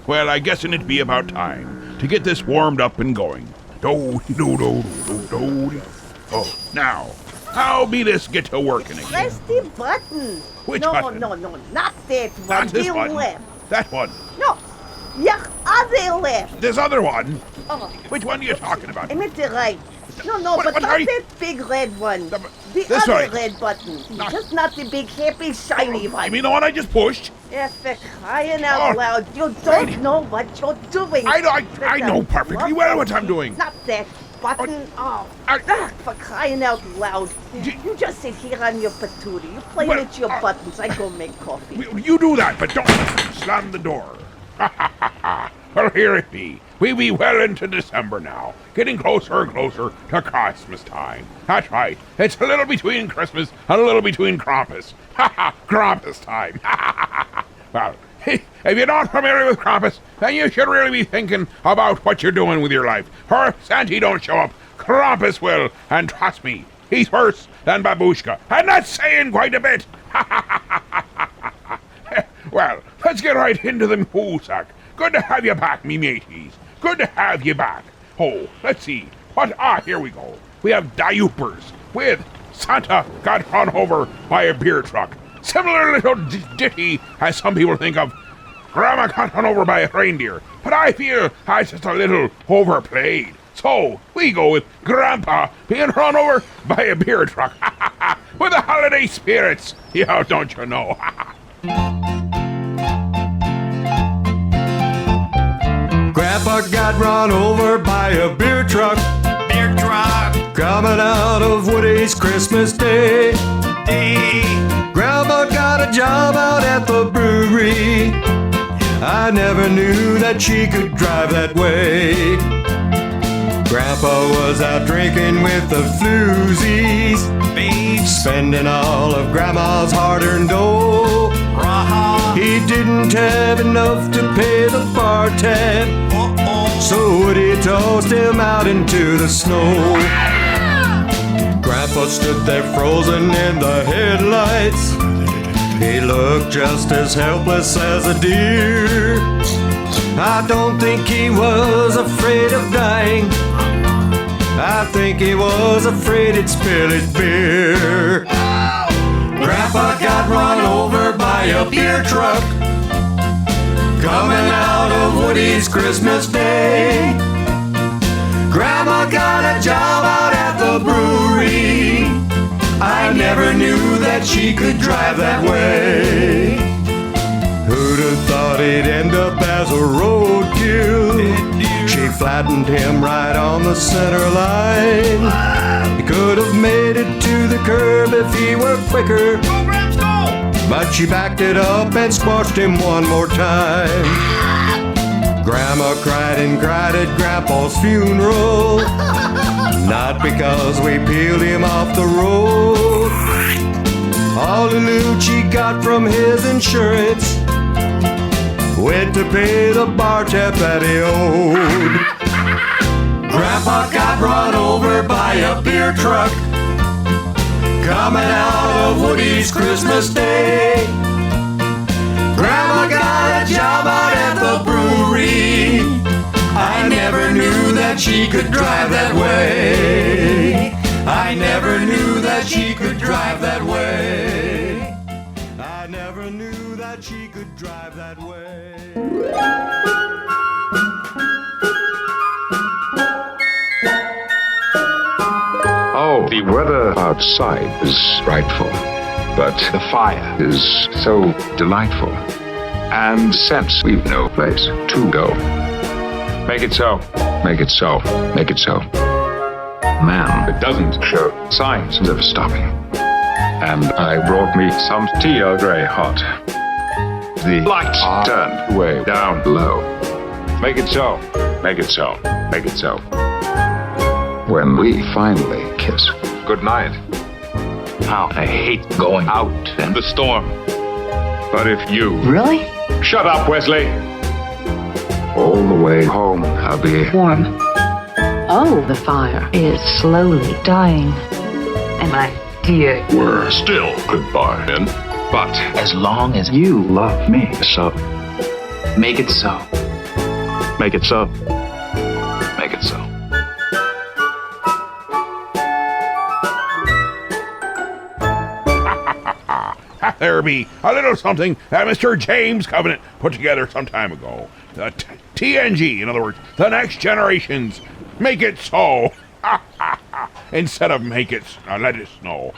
Well, I guess'n it be about time to get this warmed up and going. Do-do-do-do-do-do. Oh, now, how be this get to working again? Press the button. Which no, button? No, not that one. Not this the one. left. That one. No, your other left. This other one. Oh, Which one are you talking about? I meant the right. No, What but not are you- that big red one. The this other way. red button. Not- Just not the big, happy, shiny one. You mean the one I just pushed? Yes, for crying out Oh, loud. You don't right. know what you're doing. I That's know a perfectly well what I'm doing. Not that button. For crying out loud. You just sit here on your patootie. You play Well, with your buttons. I go make coffee. You do that, but don't slam the door. Well, here it be. We be well into December now, getting closer and closer to Christmas time. That's right. It's a little between Christmas and a little between Krampus. Krampus time. Well, if you're not familiar with Krampus, then you should really be thinking about what you're doing with your life. For if Santa don't show up, Krampus will, and trust me, he's worse than Babushka, and that's saying quite a bit. Well, let's get right into the Moosack. Good to have you back, me mateys. Good to have you back. Oh, let's see. Here we go. We have diapers with Santa got run over by a beer truck. Similar little ditty as some people think of Grandma got run over by a reindeer, but I feel that's just a little overplayed. So, we go with Grandpa being run over by a beer truck. With the holiday spirits. Yeah, don't you know? Grandpa got run over by a beer truck. Beer truck. Coming out of Woody's Christmas Day. Grandma got a job out at the brewery. I never knew that she could drive that way. Grandpa was out drinking with the floozies, spending all of Grandma's hard-earned dough. He didn't have enough to pay the bar tab, so Woody tossed him out into the snow. Grandpa stood there frozen in the headlights. He looked just as helpless as a deer. I don't think he was afraid of dying. I think he was afraid he'd spill his beer. Grandpa got run over by a beer truck coming out of Woody's Christmas Day. Grandma got a job out at the brewery. I never knew that she could drive that way. Who'd have thought he'd end up as a roadkill? She flattened him right on the center line. He could have made it to the curb if he were quicker, but she backed it up and squashed him one more time. Grandma cried and cried at Grandpa's funeral, not because we peeled him off the road. All the loot she got from his insurance went to pay the bar tab that he owed. Grandpa got run over by a beer truck coming out of Woody's Christmas Day. Grandma got a job out at the brewery. I never knew that she could drive that way. I never knew that she could drive that way. I never knew that she could drive that way. Oh, the weather outside is frightful, but the fire is so delightful. And since we've no place to go, make it so, make it so, make it so. Man, it doesn't show signs of stopping. And I brought me some tea Earl Grey hot. The lights are turned way down low. Make it so, make it so, make it so. When we finally kiss goodnight. How I hate going out in the storm. But if you... Really? Shut up, Wesley! All the way home, I'll be Warm. Oh, the fire is slowly dying. And my dear... We're still goodbye, then. But As long as you love me so, Make it so. Make it so. Make it so. There be a little something that Mr. James Covenant put together some time ago. The TNG, in other words, the next generations. Make it so. Instead of make it let it snow.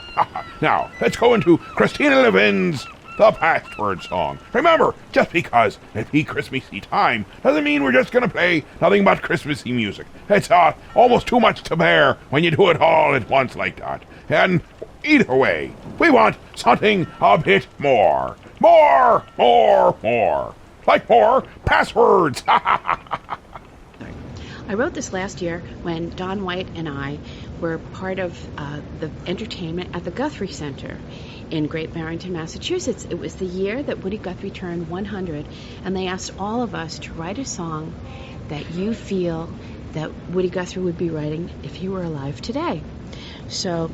Now, let's go into Christina Levin's The Password Song. Remember, just because it be Christmassy time doesn't mean we're just gonna play nothing but Christmassy music. It's almost too much to bear when you do it all at once like that. And either way, we want something a bit more. More. Like more passwords. I wrote this last year when Don White and I were part of the entertainment at the Guthrie Center in Great Barrington, Massachusetts. It was the year that Woody Guthrie turned 100, and they asked all of us to write a song that you feel that Woody Guthrie would be writing if he were alive today. So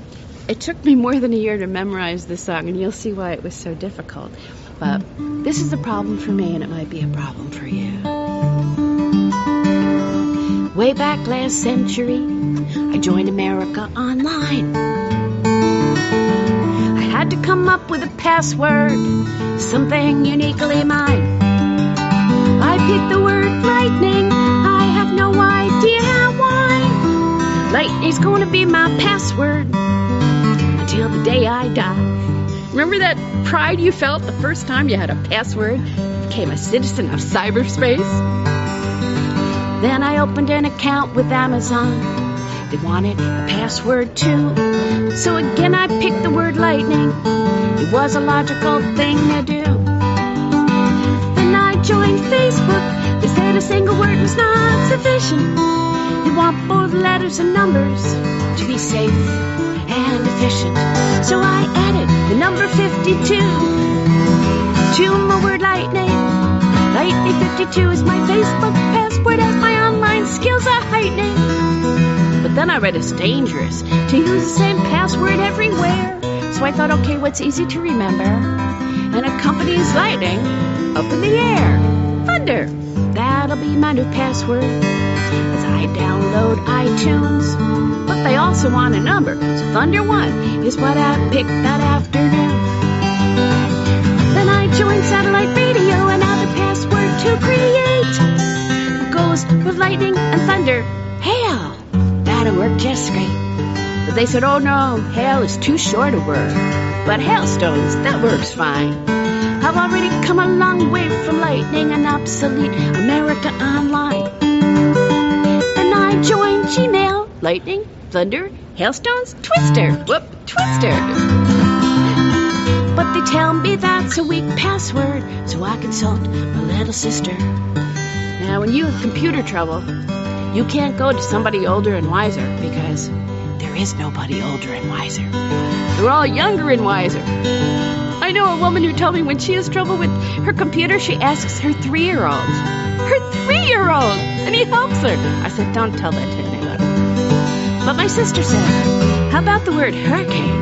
it took me more than a year to memorize this song, and you'll see why it was so difficult. But this is a problem for me, and it might be a problem for you. Way back last century, I joined America Online. I had to come up with a password, something uniquely mine. I picked the word lightning, I have no idea why. Lightning's gonna be my password until the day I die. Remember that pride you felt the first time you had a password, became a citizen of cyberspace? Then I opened an account with Amazon. They wanted a password too. So again I picked the word lightning. It was a logical thing to do. Then I joined Facebook. They said a single word was not sufficient. They want both letters and numbers to be safe and efficient. So I added the number 52 to my word lightning. Lightning 52 is my Facebook password as my online skills are heightening. But then I read it's dangerous to use the same password everywhere. So I thought, okay, what's easy to remember? And a company's lightning up in the air. Thunder, that'll be my new password as I download iTunes. But they also want a number, so Thunder 1 is what I picked that afternoon. Then I joined satellite radio and added the password to create. It goes with lightning and thunder. Hail! That'll work just great. But they said, oh no, hail is too short a word. But hailstones, that works fine. I've already come a long way from lightning and obsolete America Online. Then I joined Gmail, lightning, thunder, hailstones, Twister. Whoop, Twister. But they tell me that's a weak password, so I consult my little sister. Now, when you have computer trouble, you can't go to somebody older and wiser, because there is nobody older and wiser. They're all younger and wiser. I know a woman who told me when she has trouble with her computer, she asks her 3-year-old. Her 3-year-old! And he helps her. I said, don't tell that to anybody. But my sister said, how about the word hurricane?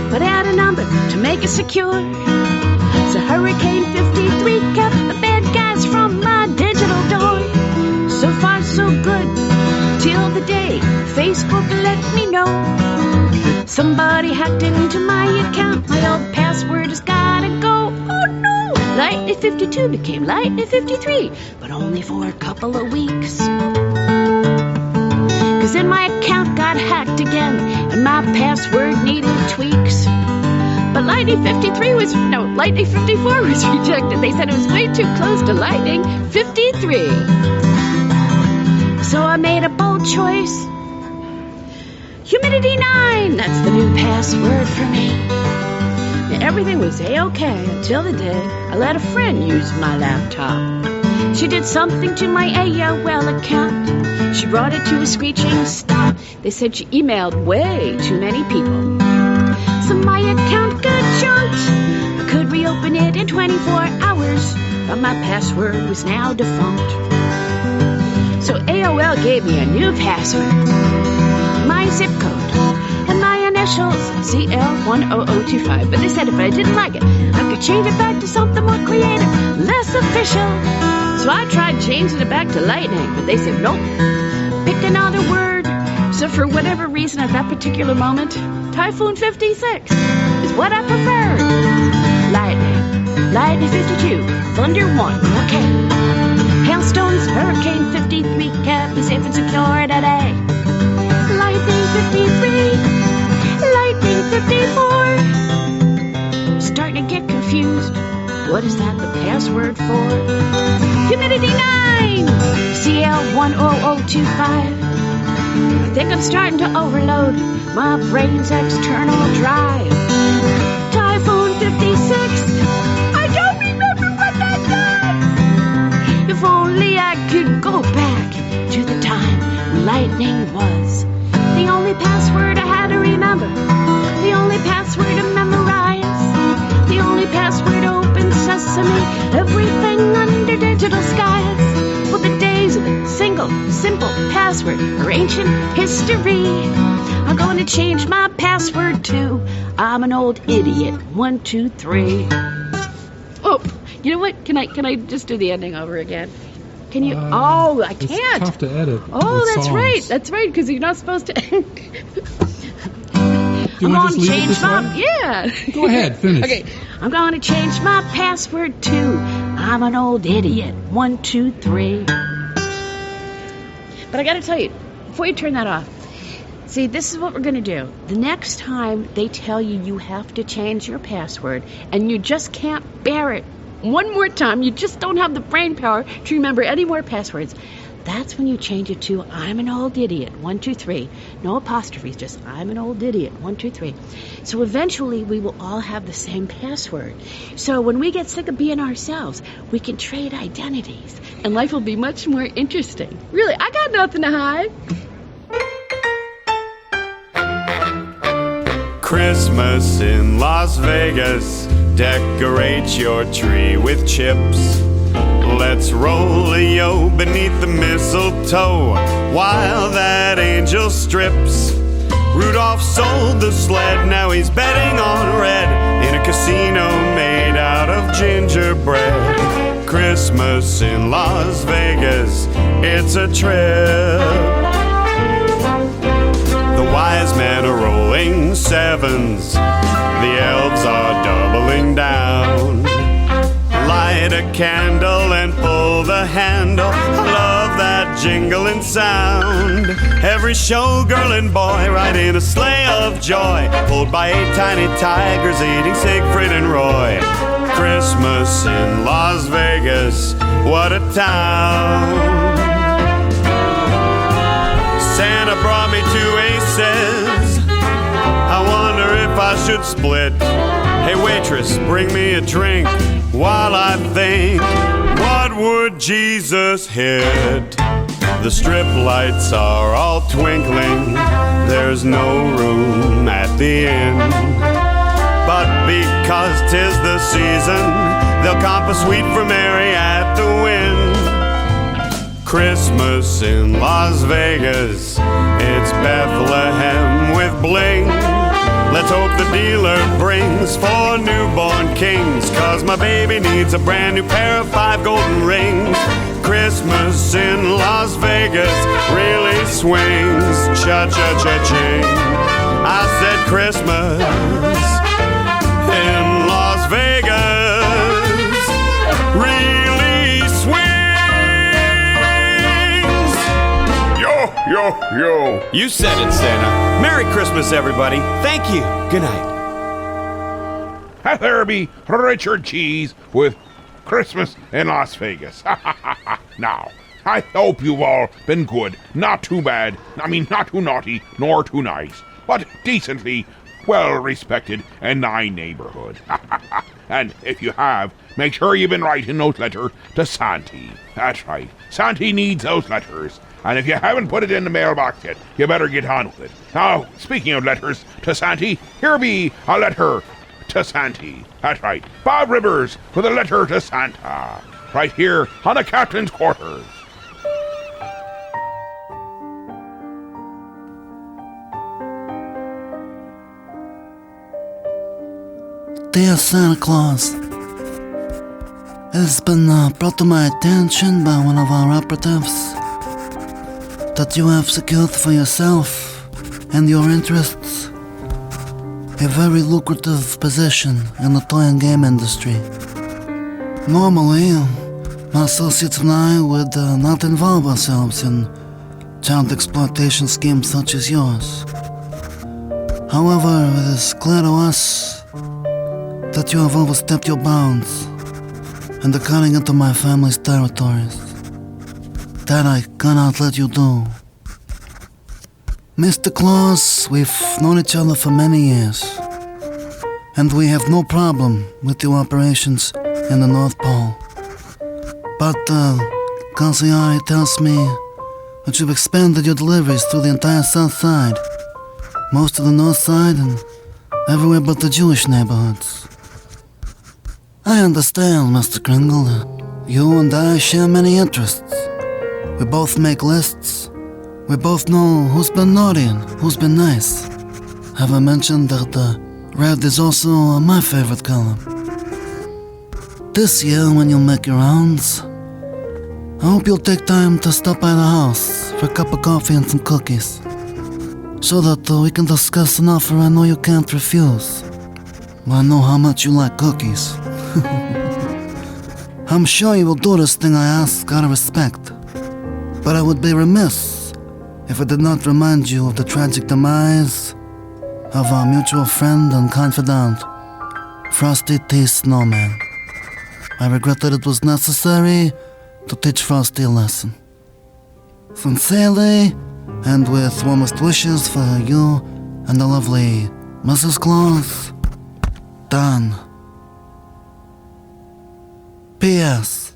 But add a number to make it secure. So Hurricane 53 kept the bad guys from my digital door. So far so good, till the day Facebook let me know somebody hacked into my account. My old password has gotta go. Oh no! Lightning 52 became Lightning 53, but only for a couple of weeks. Cause then my account got hacked again, and my password needed tweaks. But Lightning 54 was rejected. They said it was way too close to Lightning 53. So I made a bold choice. Humidity 9, that's the new password for me. Now, everything was A-okay until the day I let a friend use my laptop. She did something to my AOL account. She brought it to a screeching stop. They said she emailed way too many people. So my account got junked. I could reopen it in 24 hours, but my password was now defunct. So AOL gave me a new password, my zip code, and my initials, CL10025. But they said if I didn't like it, I could change it back to something more creative, less official. So I tried changing it back to lightning, but they said nope. Pick another word. So for whatever reason at that particular moment, Typhoon 56 is what I preferred. Lightning. Lightning 52. Thunder 1. Okay. Hailstones, Hurricane 53. Can't be safe and secure today. Lightning 53. Lightning 54. Starting to get confused. What is that the password for? Humidity 9. CL10025. I think I'm starting to overload my brain's external drive. Typhoon 56. I don't remember what that does. If only I could go back to the time when lightning was the only password I had to remember. The only password to memorize. The only password to open sesame. Everything under digital skies. For the days of the single, simple password are ancient history. I'm going to change my password to I'm an old idiot. 1, 2, 3. Oh, you know what? Can I just do the ending over again? Can you? I can't. It's tough to edit. Oh, with that's songs. right. That's right. Because you're not supposed to. Do you want to just leave it this way? Yeah. Go ahead, finish. Okay, I'm going to change my password to I'm an old idiot. 1, 2, 3. But I got to tell you, before you turn that off, see, this is what we're going to do. The next time they tell you you have to change your password and you just can't bear it one more time, you just don't have the brain power to remember any more passwords, that's when you change it to I'm an old idiot. 1, 2, 3. No apostrophes, just I'm an old idiot. 1, 2, 3. So eventually we will all have the same password. So when we get sick of being ourselves, we can trade identities and life will be much more interesting. Really, I got nothing to hide. Christmas in Las Vegas. Decorate your tree with chips. Let's roll a yo beneath the mistletoe while that angel strips. Rudolph sold the sled, now he's betting on red in a casino made out of gingerbread. Christmas in Las Vegas, it's a trip. The wise men are rolling sevens, the elves are doubling down. Light a candle and pull the handle. I love that jingling sound. Every showgirl and boy ride in a sleigh of joy, pulled by 8 tiny tigers eating Siegfried and Roy. Christmas in Las Vegas, what a town. Santa brought me 2 aces. I wonder if I should split. Hey waitress, bring me a drink while I think, what would Jesus hit? The strip lights are all twinkling, there's no room at the inn. But because 'tis the season, they'll comp a suite for Mary at the Wynn. Christmas in Las Vegas, it's Bethlehem with bling. Let's hope the dealer brings 4 newborn kings, 'cause my baby needs a brand new pair of 5 golden rings. Christmas in Las Vegas really swings, cha-cha-cha-ching. I said Christmas in Las Vegas really swings. Yo, yo, yo. You said it, Santa. Merry Christmas, everybody. Thank you. Good night. There be Richard Cheese with Christmas in Las Vegas. Now, I hope you've all been good. Not too bad. I mean, not too naughty, nor too nice, but decently well-respected in thy neighborhood. And if you have, make sure you've been writing those letters to Santy. That's right. Santy needs those letters. And if you haven't put it in the mailbox yet, you better get on with it. Now, speaking of letters to Santy, here be a letter to Santy. That's right. Bob Rivers with a letter to Santa. Right here on the captain's quarters. Dear Santa Claus, It has been brought to my attention by one of our operatives that you have secured for yourself and your interests a very lucrative position in the toy and game industry. Normally, my associates and I would not involve ourselves in child exploitation schemes such as yours. However, it is clear to us that you have overstepped your bounds and are cutting into my family's territories. That I cannot let you do. Mr. Claus, we've known each other for many years, and we have no problem with your operations in the North Pole. But, Consigliere tells me that you've expanded your deliveries through the entire South Side, most of the North Side, and everywhere but the Jewish neighborhoods. I understand, Mr. Kringle. You and I share many interests. We both make lists. We both know who's been naughty and who's been nice. Have I mentioned that red is also my favorite color? This year, when you make your rounds, I hope you'll take time to stop by the house for a cup of coffee and some cookies, so that we can discuss an offer I know you can't refuse. I know how much you like cookies. I'm sure you will do this thing I ask out of respect, but I would be remiss if I did not remind you of the tragic demise of our mutual friend and confidant, Frosty T. Snowman. I regret that it was necessary to teach Frosty a lesson. Sincerely, and with warmest wishes for you and the lovely Mrs. Claus, Don. P.S.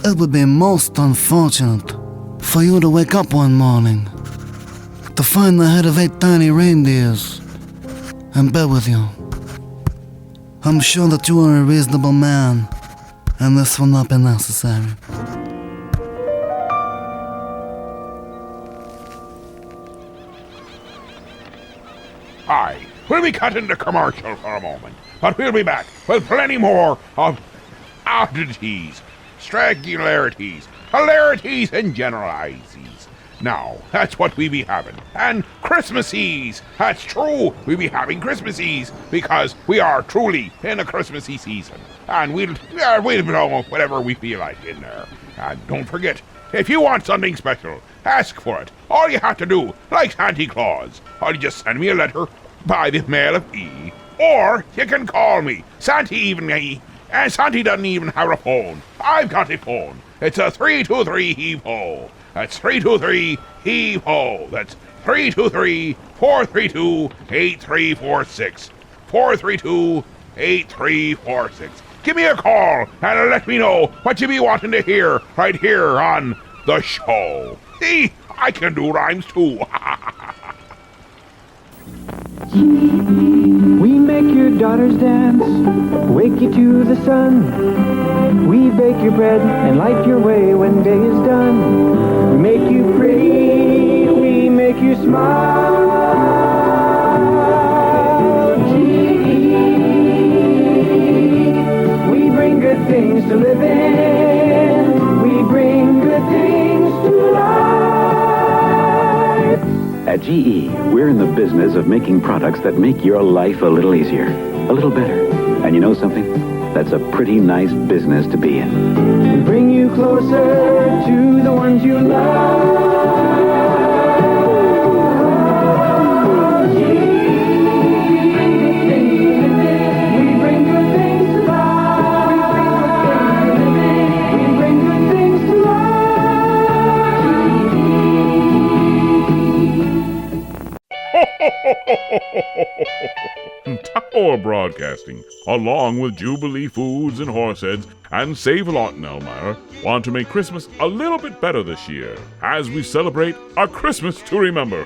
It would be most unfortunate for you to wake up one morning to find the head of 8 tiny reindeers in bed with you. I'm sure that you are a reasonable man, and this will not be necessary. Aye, we'll be cutting the commercial for a moment, but we'll be back with plenty more of oddities, strangularities, hilarities, and generalities. Now, that's what we be having. And Christmases, that's true, we be having Christmases, because we are truly in a Christmassy season. And we'll know whatever we feel like in there. And don't forget, if you want something special, ask for it. All you have to do, like Santa Claus, or you just send me a letter by the mail of E, or you can call me. And Santa doesn't even have a phone. I've got a phone. It's a 323-HEAVE-HO. That's 323-HEAVE-HO. That's 323-432-8346. 432-8346. Give me a call and let me know what you be wanting to hear right here on the show. See, I can do rhymes too. We make your daughters dance, wake you to the sun. We bake your bread and light your way when day is done. We make you pretty, we make you smile. G.E. We bring good things to live in. We bring good things to life. At GE, we're in the business of making products that make your life a little easier, a little better. And you know something? That's a pretty nice business to be in. We bring you closer to the ones you love. We bring good things to life. We bring good things to Tower Broadcasting, along with Jubilee Foods and Horseheads and Save-A-Lot in Elmira, want to make Christmas a little bit better this year as we celebrate a Christmas to remember.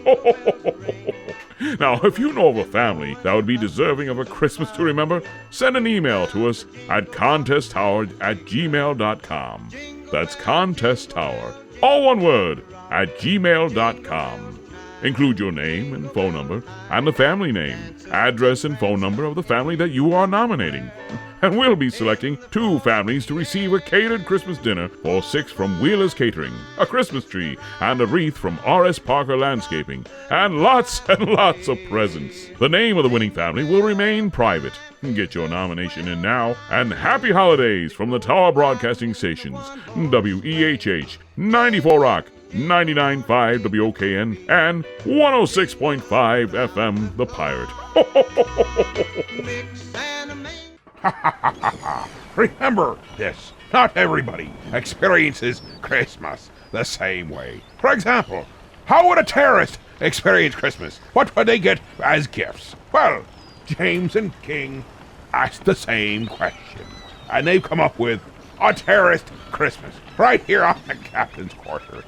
Now, if you know of a family that would be deserving of a Christmas to remember, send an email to us at contesttower@gmail.com. That's contesttower, all one word, @gmail.com. Include your name and phone number and the family name, address and phone number of the family that you are nominating. and we'll be selecting 2 families to receive a catered Christmas dinner for 6 from Wheeler's Catering, a Christmas tree, and a wreath from R.S. Parker Landscaping, and lots of presents. The name of the winning family will remain private. Get your nomination in now, and happy holidays from the Tower Broadcasting Stations, WEHH, 94 Rock, 99.5 WOKN, and 106.5 FM The Pirate. Remember this, not everybody experiences Christmas the same way. For example, how would a terrorist experience Christmas? What would they get as gifts? Well, James and King asked the same question, and they've come up with a terrorist Christmas right here on the Captain's Quarters.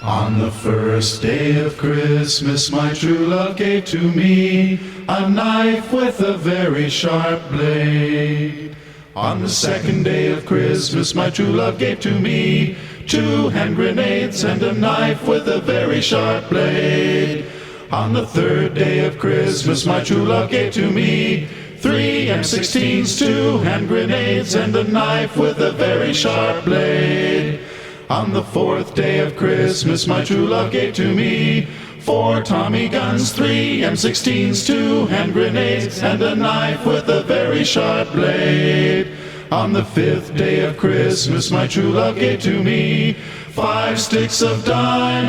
On the first day of Christmas, my true love gave to me a knife with a very sharp blade. On the second day of Christmas, my true love gave to me 2 hand grenades and a knife with a very sharp blade. On the third day of Christmas, my true love gave to me 3 M16s, 2 hand grenades, and a knife with a very sharp blade. On the fourth day of Christmas, my true love gave to me 4 Tommy guns, 3 M16s, 2 hand grenades, and a knife with a very sharp blade. On the fifth day of Christmas, my true love gave to me 5 sticks of dynamite,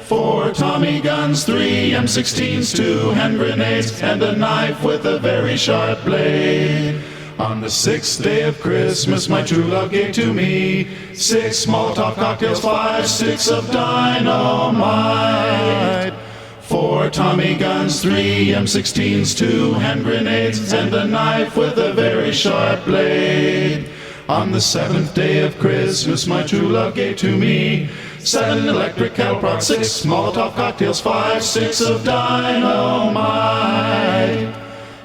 4 Tommy guns, 3 M16s, 2 hand grenades, and a knife with a very sharp blade. On the sixth day of Christmas, my true love gave to me 6 Molotov cocktails, 5 sticks of dynamite, 4 Tommy guns, 3 M16s, 2 hand grenades, and a knife with a very sharp blade. On the seventh day of Christmas, my true love gave to me 7 electric cattle prods, 6 Molotov cocktails, 5 sticks of dynamite,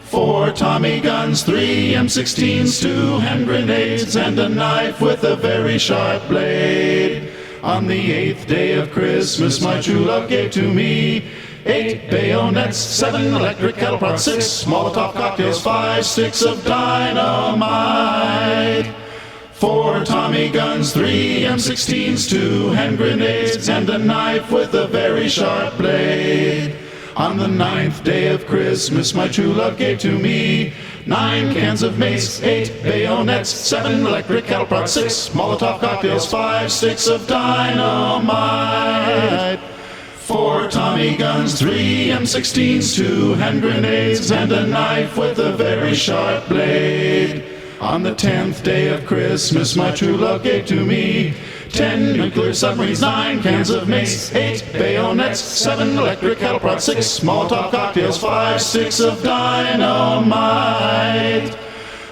4 Tommy guns, 3 M16s, 2 hand grenades, and a knife with a very sharp blade. On the 8th day of Christmas, my true love gave to me 8 bayonets, 7 electric cattle prods, 6 Molotov cocktails, 5 sticks of dynamite, 4 Tommy guns, 3 M16s, 2 hand grenades, and a knife with a very sharp blade. On the 9th day of Christmas, my true love gave to me 9 cans of mace, 8 bayonets, 7 electric cattle prods, 6 Molotov cocktails, 5 sticks of dynamite, 4 Tommy guns, 3 M16s, 2 hand grenades, and a knife with a very sharp blade. On the 10th day of Christmas, my true love gave to me 10 nuclear submarines, 9 cans of mace, 8 bayonets, 7 electric cattle prods, 6 Molotov cocktails, 5 sticks of dynamite,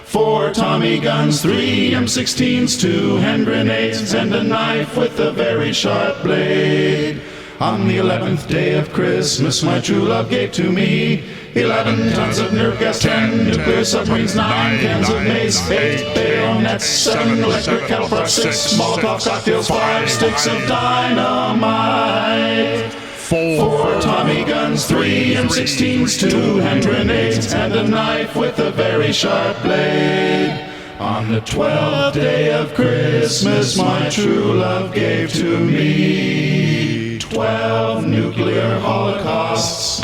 4 Tommy guns, 3 M16s, 2 hand grenades, and a knife with a very sharp blade. On the 11th day of Christmas, my true love gave to me 11 tons of nerve gas, 10 nuclear submarines, 9 cans of mace, 8 bayonets, 7 electric cattle prods, 6 Molotov cocktails, 5 sticks of dynamite, 4 Tommy guns, 3 M16s, 2 hand grenades, and a knife with a very sharp blade. On the 12th day of Christmas, my true love gave to me 12 nuclear holocausts.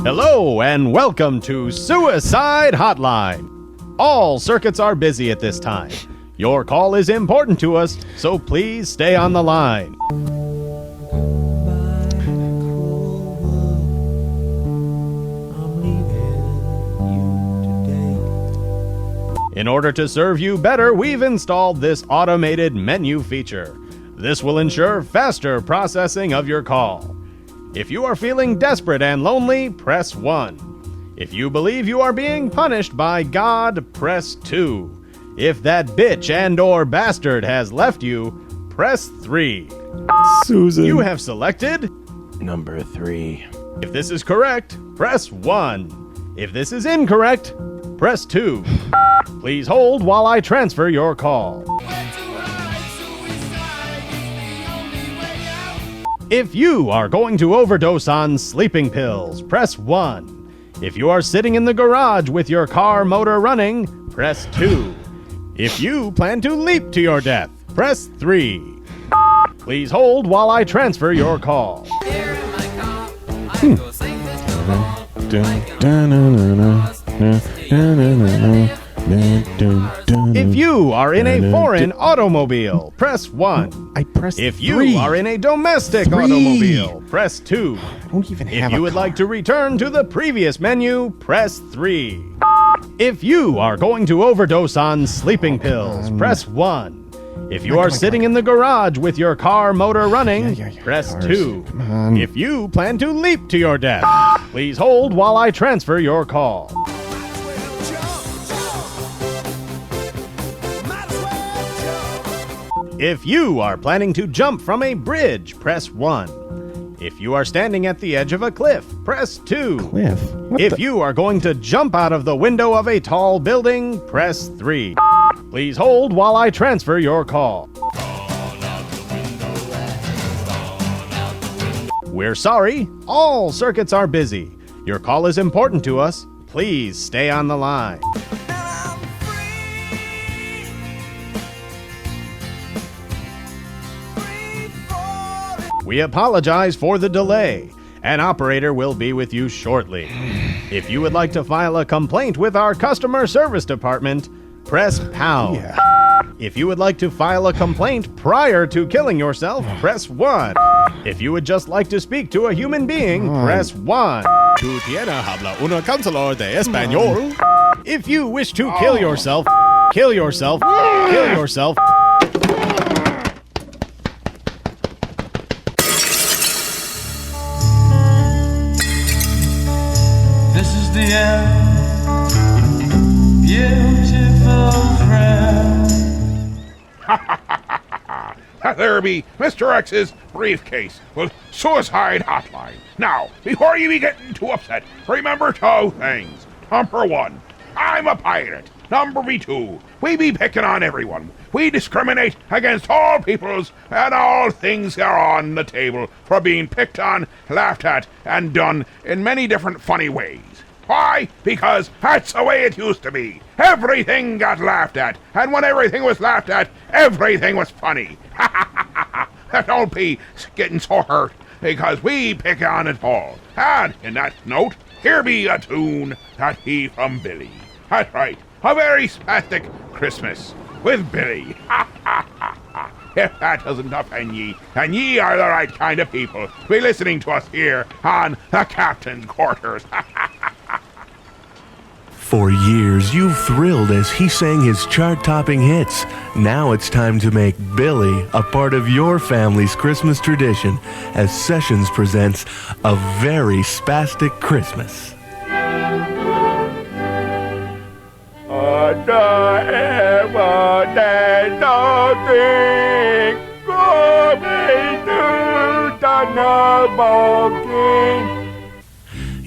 Hello and welcome to Suicide Hotline. All circuits are busy at this time. Your call is important to us, so please stay on the line. In order to serve you better, we've installed this automated menu feature. This will ensure faster processing of your call. If you are feeling desperate and lonely, press 1. If you believe you are being punished by God, press 2. If that bitch and/or bastard has left you, press 3. Susan. You have selected number 3. If this is correct, press 1. If this is incorrect, press 2. Please hold while I transfer your call. If you are going to overdose on sleeping pills, press 1. If you are sitting in the garage with your car motor running, press 2. If you plan to leap to your death, press 3. Please hold while I transfer your call. If you are in a foreign automobile, press 1. I pressed If 3. you are in a domestic 3. automobile, press 2. I don't even If have you a would car. like to return to the previous menu, press 3. If you are going to overdose on sleeping pills, press 1. If you are sitting in the garage with your car motor running, press 2. Come on. If you plan to leap to your death, please hold while I transfer your call. If you are planning to jump from a bridge, press 1. If you are standing at the edge of a cliff, press 2. Cliff? What If the- you are going to jump out of the window of a tall building, press 3. Please hold while I transfer your call. We're sorry, all circuits are busy. Your call is important to us. Please stay on the line. We apologize for the delay. An operator will be with you shortly. If you would like to file a complaint with our customer service department, press pound. If you would like to file a complaint prior to killing yourself, press 1. If you would just like to speak to a human being, press 1. Tú tienes habla un cancelador de español. If you wish to kill yourself, kill yourself, kill yourself. This is the end, beautiful friend. There be Mr. X's briefcase with suicide hotline. Now, before you be getting too upset, remember 2 things. Number 1, I'm a pirate. Number 2, we be picking on everyone. We discriminate against all peoples and all things that are on the table for being picked on, laughed at, and done in many different funny ways. Why? Because that's the way it used to be. Everything got laughed at, and when everything was laughed at, everything was funny. Don't be getting so hurt, because we pick on it all. And in that note, here be a tune that he from Billy. That's right, a very spastic Christmas with Billy. If that doesn't offend ye, then ye are the right kind of people to be listening to us here on the Captain's Quarters. For years, you've thrilled as he sang his chart-topping hits. Now it's time to make Billy a part of your family's Christmas tradition as Sessions presents A Very Spastic Christmas.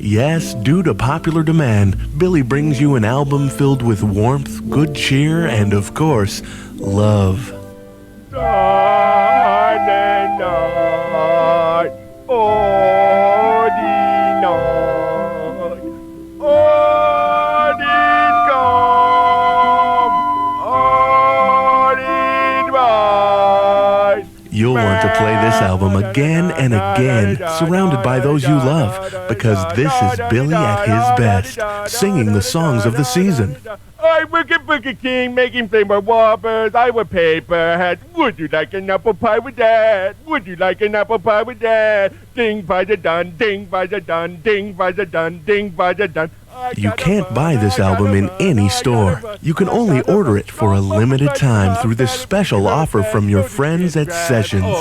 Yes, due to popular demand, Billy brings you an album filled with warmth, good cheer, and of course, love. You'll want to play this album again and again, surrounded by those you love, because this is Billy at his best, singing the songs of the season. I work at Burger King making flavor Whoppers. I wear paper hats. Would you like an apple pie with that? Would you like an apple pie with that? Ding, pies are done. Ding, pies are done. Ding, pies are done. Ding, pies are done. You can't buy this album in any store. You can only order it for a limited time through this special offer from your friends at Sessions.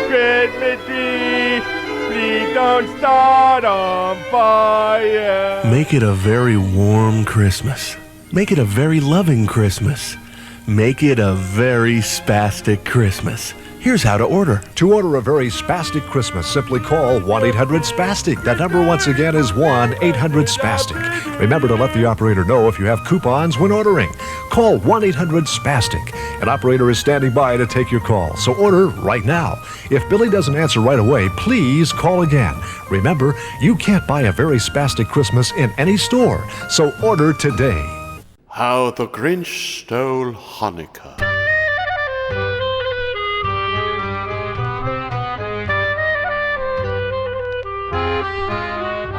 Christmas tree, please don't start on fire. Make it a very warm Christmas. Make it a very loving Christmas. Make it a very spastic Christmas. Here's how to order. To order a very spastic Christmas, simply call 1-800-SPASTIC. That number once again is 1-800-SPASTIC. Remember to let the operator know if you have coupons when ordering. Call 1-800-SPASTIC. An operator is standing by to take your call, so order right now. If Billy doesn't answer right away, please call again. Remember, you can't buy a very spastic Christmas in any store, so order today. How the Grinch Stole Hanukkah.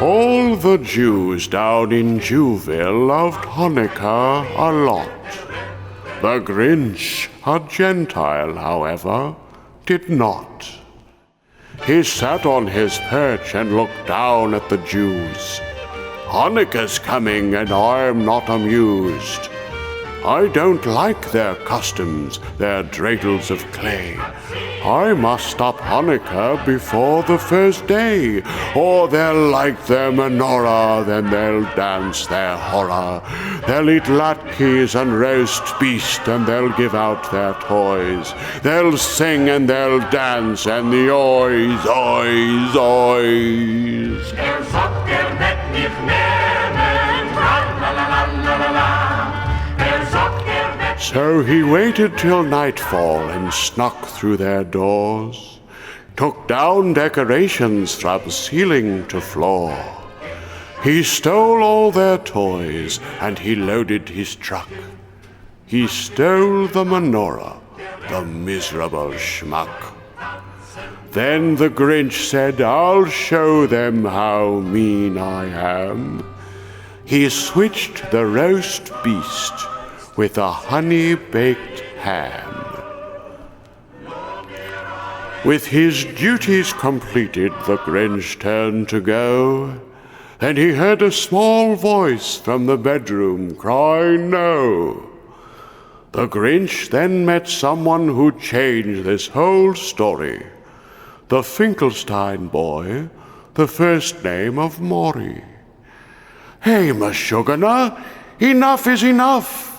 All the Jews down in Jewville loved Hanukkah a lot. The Grinch, a Gentile, however, did not. He sat on his perch and looked down at the Jews. Hanukkah's coming and I'm not amused. I don't like their customs, their dreidels of clay. I must stop Hanukkah before the first day, or they'll light their menorah, then they'll dance their horror. They'll eat latkes and roast beast, and they'll give out their toys. They'll sing and they'll dance, and the oys, oys, oys. So he waited till nightfall and snuck through their doors, took down decorations from ceiling to floor. He stole all their toys and he loaded his truck. He stole the menorah, the miserable schmuck. Then the Grinch said, I'll show them how mean I am. He switched the roast beast with a honey-baked ham. With his duties completed, the Grinch turned to go. Then he heard a small voice from the bedroom cry, no. The Grinch then met someone who changed this whole story. The Finkelstein boy, the first name of Maury. Hey, Meshuggah, enough is enough.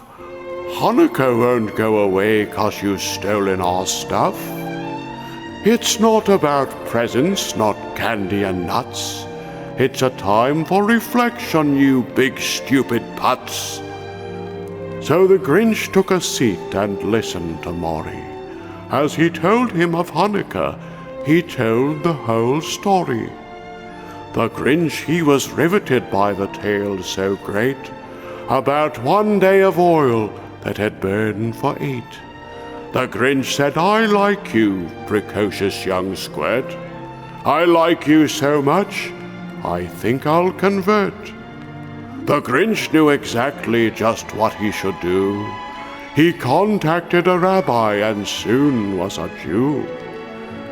Hanukkah won't go away 'cause you've stolen our stuff. It's not about presents, not candy and nuts. It's a time for reflection, you big stupid putz. So the Grinch took a seat and listened to Maury. As he told him of Hanukkah, he told the whole story. The Grinch, he was riveted by the tale so great, about one day of oil that had burned for 8. The Grinch said, I like you, precocious young squirt. I like you so much, I think I'll convert. The Grinch knew exactly just what he should do. He contacted a rabbi and soon was a Jew.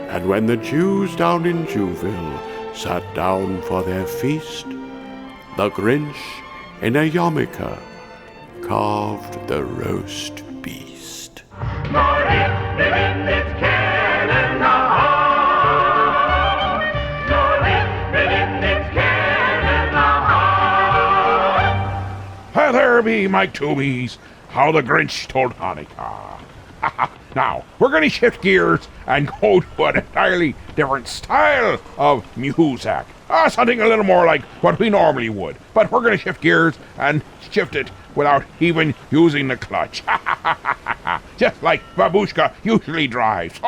And when the Jews down in Jewville sat down for their feast, the Grinch, in a yarmulke, carved the roast beast. Hi there be my tubies, how the Grinch stole Hanukkah. Now, we're going to shift gears and go to an entirely different style of music. Something a little more like what we normally would. But we're going to shift gears and shift it without even using the clutch. Just like Babushka usually drives.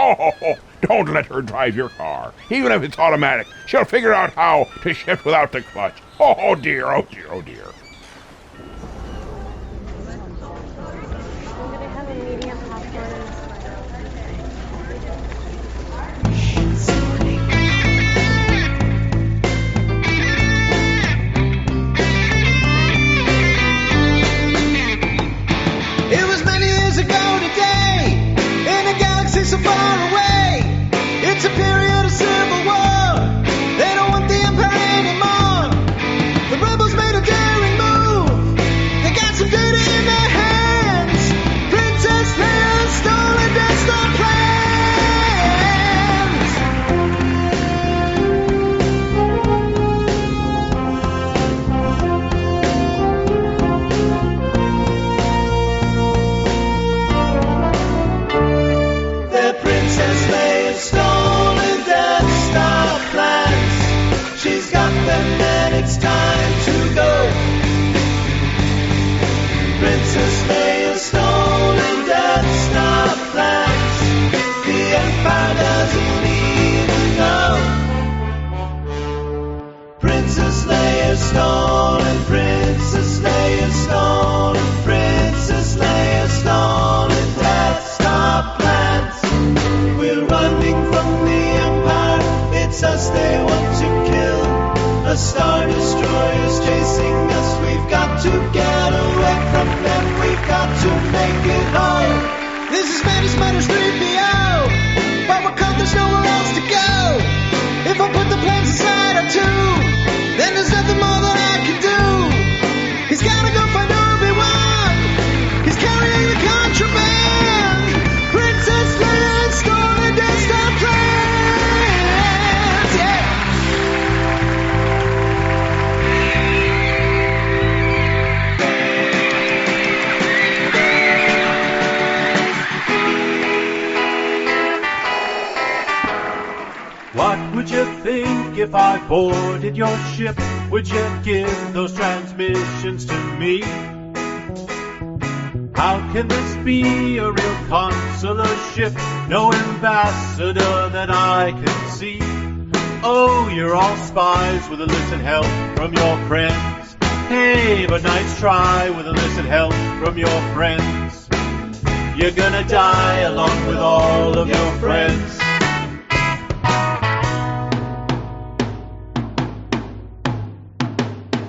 Don't let her drive your car. Even if it's automatic, she'll figure out how to shift without the clutch. Oh dear, oh dear, oh dear. ho. This is Spanish Matters 3PO. But we're caught, there's nowhere else to go. If I put the plans aside or two, then there's nothing more that I can do. He's gotta go find Obi-Wan. He's carrying the contraband. Princess Leia stolen Death Star plans. Yeah. What would you think if I boarded your ship? Would you give those transmissions to me? How can this be a real consular ship? No ambassador that I can see. Oh, you're all spies with illicit help from your friends. Hey, but nice try with illicit help from your friends. You're gonna die along with all of your friends.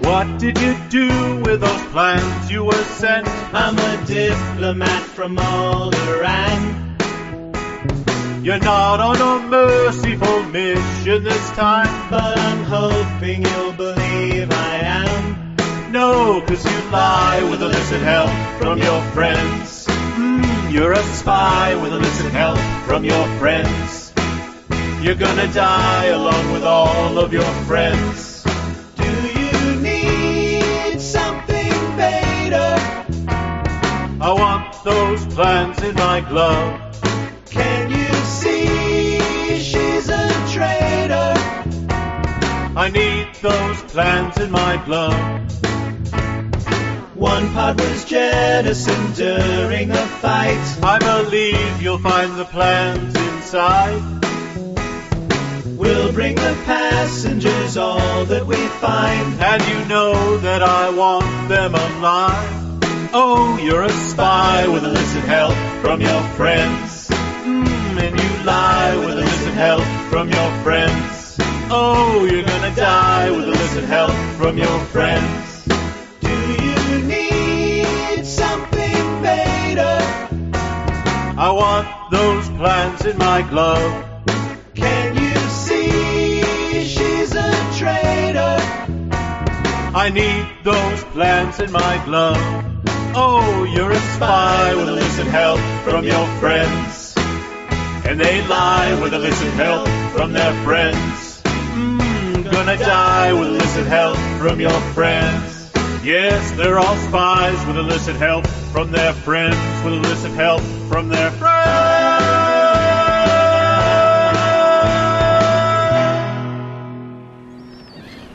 What did you do with those plans you were sent? I'm a diplomat from Alderaan. You're not on a merciful mission this time, but I'm hoping you'll believe I am. No, 'cause you lie with illicit help from your friends. You're a spy with illicit help from your friends. You're gonna die along with all of your friends. I want those plans in my glove. Can you see she's a traitor? I need those plans in my glove. One part was jettisoned during the fight. I believe you'll find the plans inside. We'll bring the passengers all that we find, and you know that I want them alive. Oh, you're a spy with illicit help from your friends. And you lie with illicit help from your friends. Oh, you're gonna die with illicit help from your friends. Do you need something, Vader? I want those plans in my glove. Can you see she's a traitor? I need those plans in my glove. Oh, you're a spy with illicit help from your friends. And they lie with illicit help from their friends. Gonna die with illicit help from your friends. Yes, they're all spies with illicit help from their friends. With illicit help from their friends.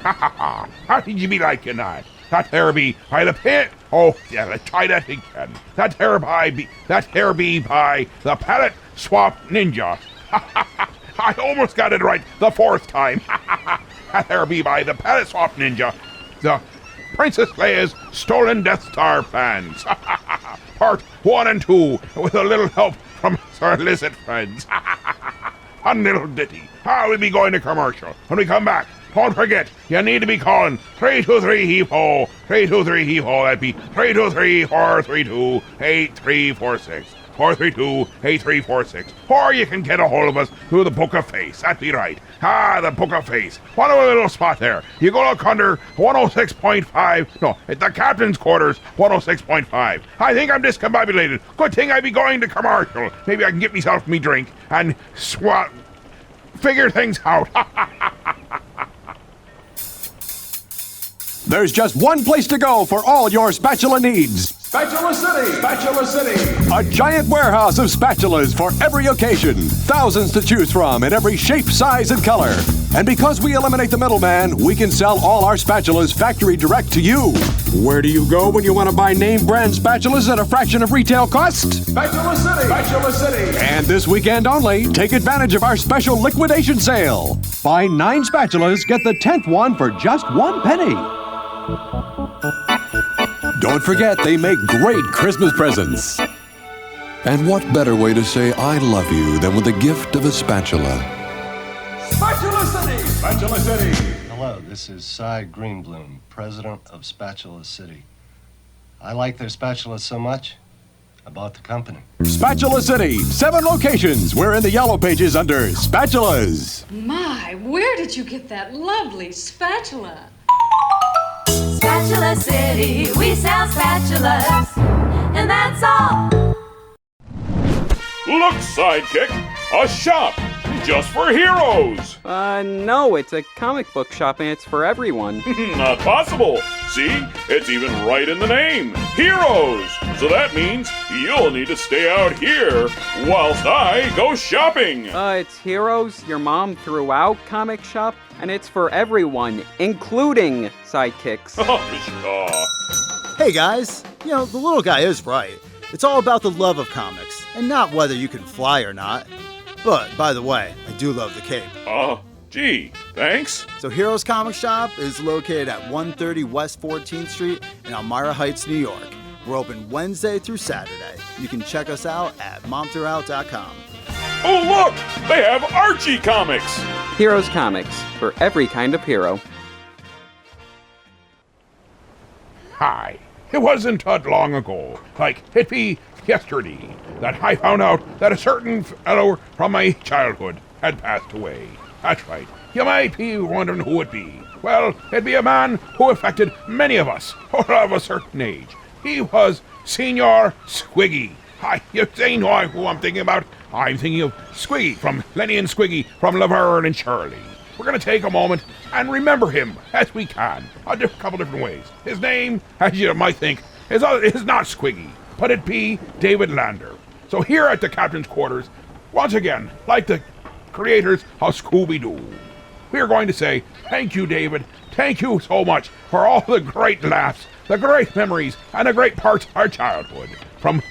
Ha ha ha! How did you be liking that? That there be by the pit. Oh, yeah, let's try that again. That there be by the pallet swap ninja. I almost got it right the fourth time. That there be by the pallet swap ninja. The Princess Leia's stolen Death Star plans. Part 1 and 2, with a little help from her illicit friends. Fun little ditty. We'll be going to commercial. When we come back, don't forget, you need to be calling 323-HEAVE-HO. 323-HEAVE-HO. That'd be 323-432-8346. 432-8346. Or you can get a hold of us through the Book of Face. That'd be right. The Book of Face. One little spot there. You go look under 106.5. No, at the captain's quarters, 106.5. I think I'm discombobulated. Good thing I'd be going to commercial. Maybe I can get myself me drink and figure things out. There's just one place to go for all your spatula needs. Spatula City! Spatula City! A giant warehouse of spatulas for every occasion. Thousands to choose from in every shape, size, and color. And because we eliminate the middleman, we can sell all our spatulas factory direct to you. Where do you go when you want to buy name brand spatulas at a fraction of retail cost? Spatula City! Spatula City! And this weekend only, take advantage of our special liquidation sale. Buy 9 spatulas, get the 10th one for just 1 penny. Don't forget, they make great Christmas presents. And what better way to say I love you than with the gift of a spatula? Spatula City! Spatula City! Hello, this is Cy Greenbloom, president of Spatula City. I like their spatulas so much, I bought the company. Spatula City, 7 locations. We're in the yellow pages under spatulas. My, where did you get that lovely spatula? Spatula City, we sell spatulas, and that's all. Look, Sidekick, a shop just for heroes. No, it's a comic book shop and it's for everyone. Not possible. See, it's even right in the name, Heroes. So that means you'll need to stay out here whilst I go shopping. It's Heroes, your mom threw out comic shop, and it's for everyone, including sidekicks. Hey guys, the little guy is right. It's all about the love of comics, and not whether you can fly or not. But, by the way, I do love the cape. Gee, thanks. So Heroes Comic Shop is located at 130 West 14th Street in Elmira Heights, New York. We're open Wednesday through Saturday. You can check us out at momthroughout.com. Oh, look! They have Archie comics! Heroes Comics, for every kind of hero. Hi. It wasn't that long ago, like it be yesterday, that I found out that a certain fellow from my childhood had passed away. That's right. You might be wondering who it be. Well, it'd be a man who affected many of us, all of a certain age. He was Senior Squiggy. Hi, you say know who I'm thinking about? I'm thinking of Squiggy from Lenny and Squiggy from Laverne and Shirley. We're going to take a moment and remember him as we can, a couple different ways. His name, as you might think, is not Squiggy, but it be David Lander. So here at the captain's quarters, once again, like the creators of Scooby-Doo, we are going to say, thank you, David. Thank you so much for all the great laughs, the great memories, and the great parts of our childhood from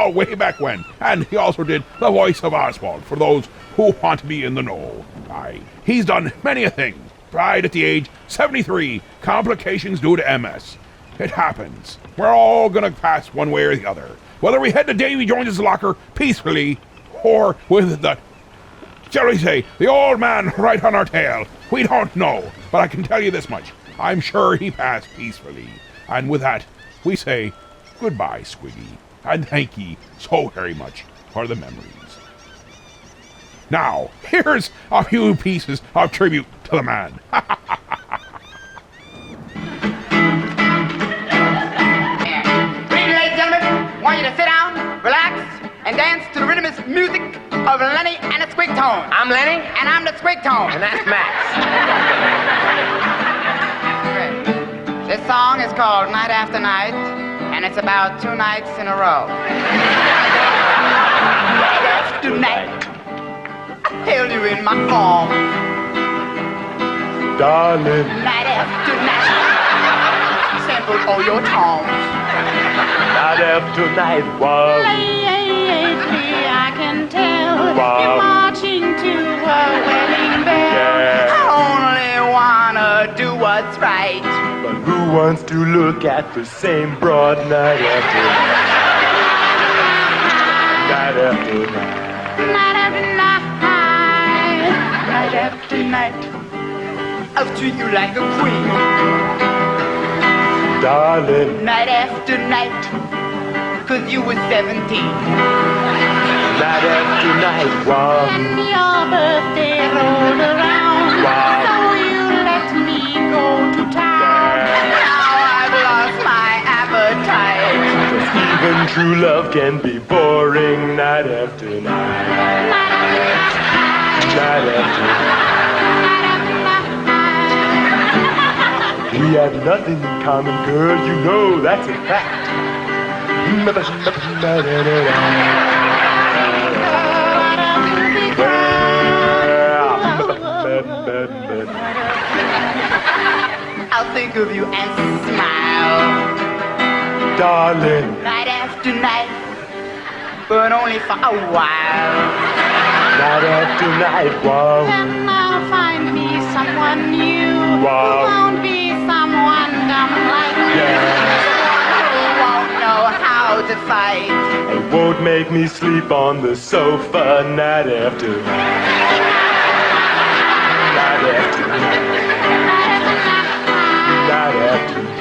way back when. And he also did the voice of Oswald for those who want to be in the know. Aye, he's done many a thing. Died at the age 73, complications due to MS. It happens. We're all gonna pass one way or the other. Whether we head to Davy Jones's locker peacefully, or with the, shall we say, the old man right on our tail, we don't know. But I can tell you this much. I'm sure he passed peacefully. And with that, we say goodbye, Squiggy. And thank ye so very much for the memories. Now, here's a few pieces of tribute to the man. Ladies and gentlemen, I want you to sit down, relax, and dance to the rhythmic music of Lenny and the Squig Tone. I'm Lenny, and I'm the Squig Tone. And that's Max. This song is called Night After Night, and it's about 2 nights in a row. Night after night, I held you in my arms. Darling. Night after night, sampled all your charms. Night after night, wow. Lately, I can tell Wow. you're marching to a wedding bell. Yeah. I only wanna do what's right. But who wants to look at the same broad night after night? Night after night. Night after night, Night after night, I'll treat you like a queen. Darling. Night after night, 'cause you were 17. Night after night, wow. and your birthday rolled around. Wow. So you let me go to town. Now I've lost my appetite. Even true love can be boring night after night. Night after night. We have nothing in common, girl, you know that's a fact. I'll think of you and smile. Darling. Night after night, but only for a while. Night after night, wow. Then I'll find me someone new. Wow. Who won't be someone dumb like me. Who won't know how to fight. And won't make me sleep on the sofa night after night. Night after night. Night after night.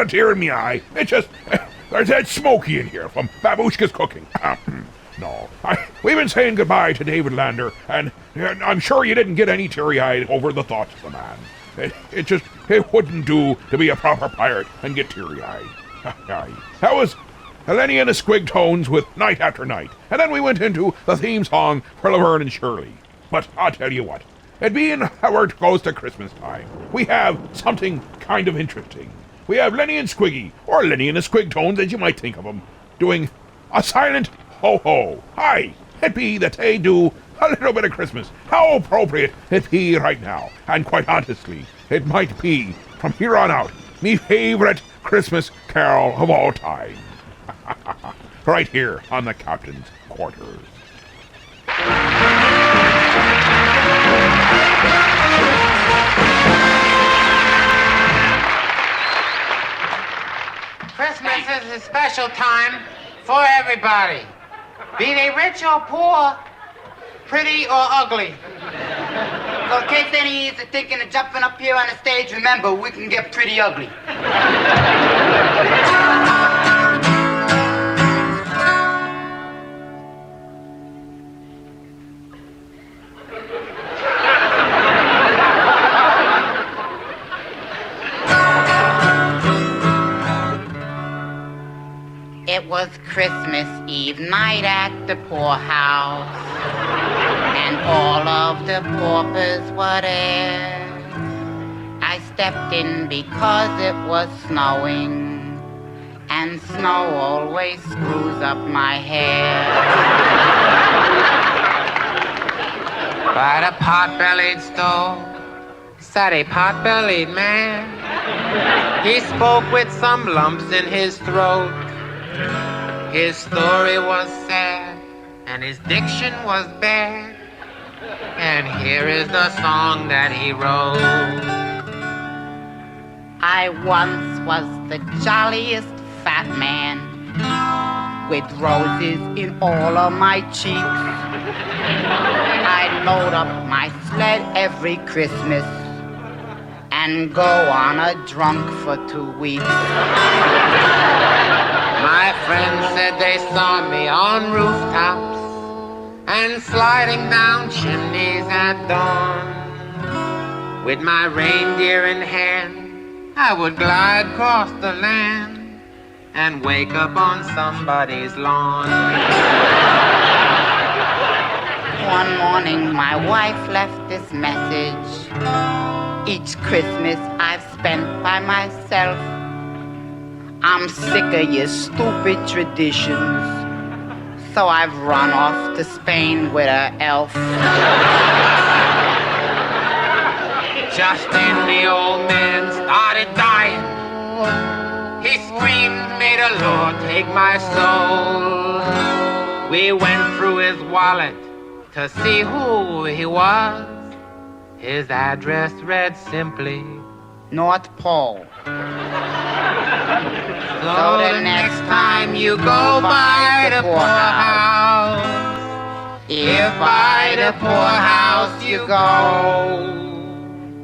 a tear in me eye. It's just, there's that smoky in here from Babushka's cooking. No, we've been saying goodbye to David Lander, and I'm sure you didn't get any teary-eyed over the thoughts of the man. It wouldn't do to be a proper pirate and get teary-eyed. That was Eleni and the Squig Tones with Night After Night, and then we went into the theme song for Laverne and Shirley. But I'll tell you what, it being how we're close to Christmas time, we have something kind of interesting. We have Lenny and Squiggy, or Lenny and the Squig Tones as you might think of them, doing a silent ho-ho. Aye, it be that they do a little bit of Christmas. How appropriate it be right now. And quite honestly, it might be, from here on out, me favorite Christmas carol of all time. Right here on the Captain's Quarters. Christmas is a special time for everybody. Be they rich or poor, pretty or ugly. So in case any of you are thinking of jumping up here on the stage, remember, we can get pretty ugly. It was Christmas Eve night at the poorhouse, and all of the paupers were there. I stepped in because it was snowing, and snow always screws up my hair. By the pot-bellied stove sat a pot-bellied man. He spoke with some lumps in his throat. His story was sad, and his diction was bad. And here is the song that he wrote. I once was the jolliest fat man, with roses in all of my cheeks. I'd load up my sled every Christmas and go on a drunk for 2 weeks. My friends said they saw me on rooftops and sliding down chimneys at dawn. With my reindeer in hand, I would glide across the land and wake up on somebody's lawn. One morning my wife left this message. Each Christmas I've spent by myself. I'm sick of your stupid traditions, so I've run off to Spain with an elf. Just then the old man started dying. He screamed, "May the Lord take my soul." We went through his wallet to see who he was. His address read simply, North Pole. So the next time you go by the poorhouse, if by the poorhouse you go,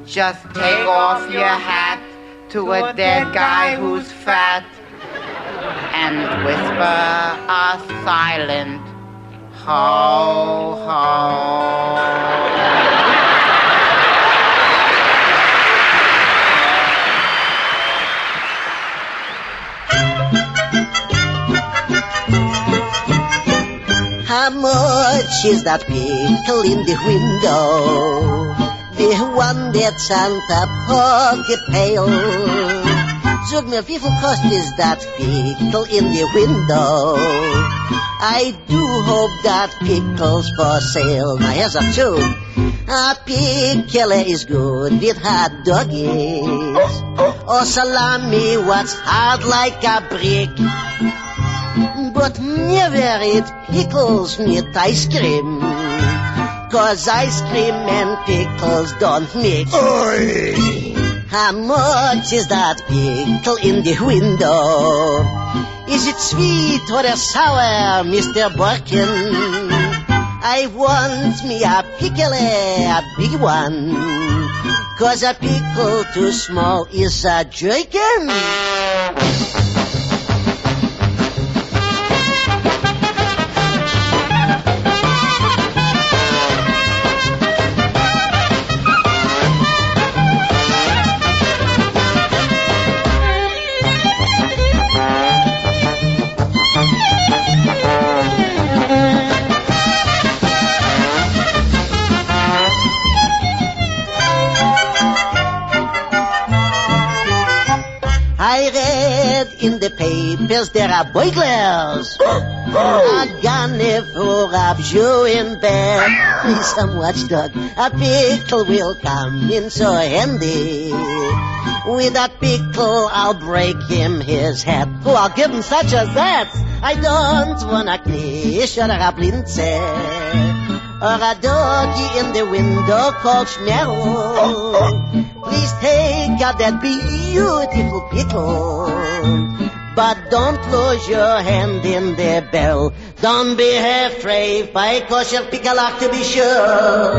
just take off your hat to a dead guy who's fat and whisper a silent ho ho. How much is that pickle in the window? The one that's on top of the pail. Sag mir, wie viel kostet that pickle in the window? I do hope that pickle's for sale. Now here's a tune. A pickle is good with hot doggies, or salami what's hard like a brick. But never eat pickles with ice cream, 'cause ice cream and pickles don't mix. Oy! How much is that pickle in the window? Is it sweet or sour, Mr. Borkin? I want me a pickle, a big one, 'cause a pickle too small is a jerkin. I read in the papers there are burglars. A gun for up you in bed. Some watchdog, a pickle will come in so handy. With that pickle, I'll break him his head. Oh, I'll give him such as that. I don't wanna knish or a Lindsay. Or a doggy in the window called Schmerl. Please take out that beautiful pickle. But don't lose your hand in the barrel. Don't be afraid, by kosher pickle to be sure.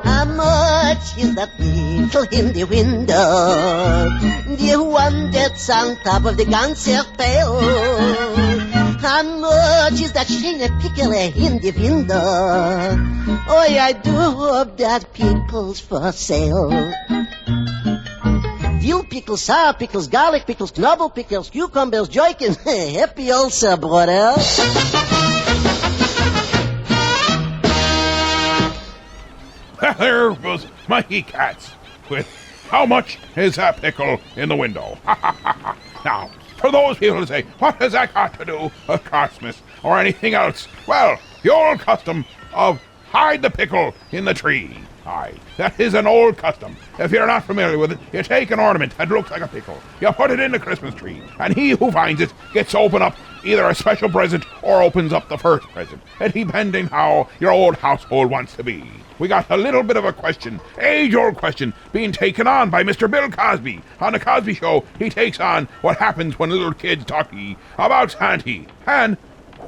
How much is that pickle in the window? The one that's on top of the concert pail. How much is that shiny pickle in the window? Oh, I do hope that pickle's for sale. Veal pickles, sour pickles, garlic pickles, knobble pickles, cucumbers, joykins. Happy also, brother. There was Mikey Katz with how much is that pickle in the window? Now, for those people who say, what has that got to do with Christmas or anything else? Well, the old custom of hide the pickle in the tree. Aye, that is an old custom. If you're not familiar with it, you take an ornament that looks like a pickle, you put it in the Christmas tree, and he who finds it gets to open up either a special present or opens up the first present, depending how your old household wants to be. We got a little bit of a question, age-old question, being taken on by Mr. Bill Cosby. On the Cosby Show, he takes on what happens when little kids talk about Santa, and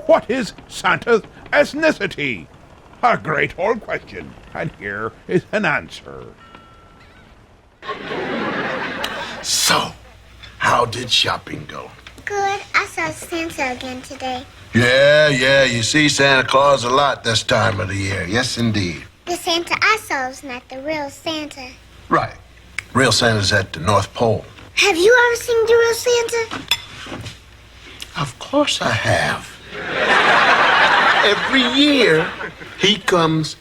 what is Santa's ethnicity? A great old question, and here is an answer. So, how did shopping go? Good. I saw Santa again today. Yeah, you see Santa Claus a lot this time of the year. Yes, indeed. The Santa I saw is not the real Santa. Right. Real Santa's at the North Pole. Have you ever seen the real Santa? Of course I have. Every year, he comes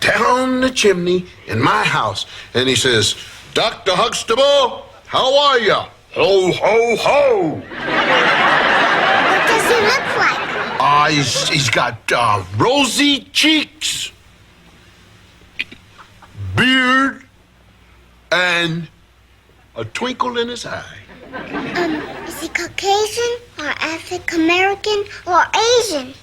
down the chimney in my house, and he says, Dr. Huxtable, how are ya? Ho, ho, ho! What does he look like? He's got rosy cheeks, beard, and a twinkle in his eye. Is he Caucasian or African American or Asian?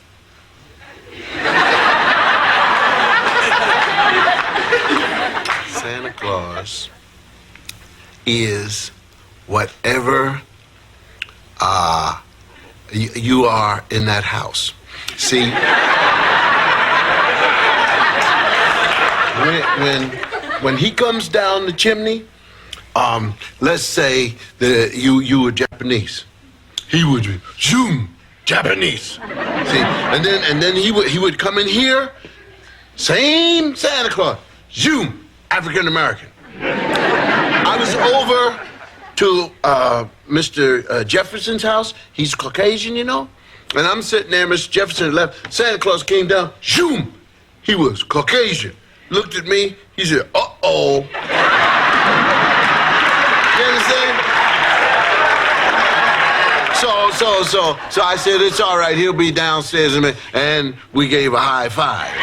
Santa Claus is whatever you are in that house. See, when he comes down the chimney, let's say that you were Japanese, he would zoom Japanese. See, and then he would come in here, same Santa Claus, zoom African American. I was over to Mr. Jefferson's house. He's Caucasian, you know. And I'm sitting there, Mr. Jefferson left. Santa Claus came down, zoom. He was Caucasian. Looked at me. He said, uh-oh. You understand? So I said, it's all right. He'll be downstairs in a minute. And we gave a high five.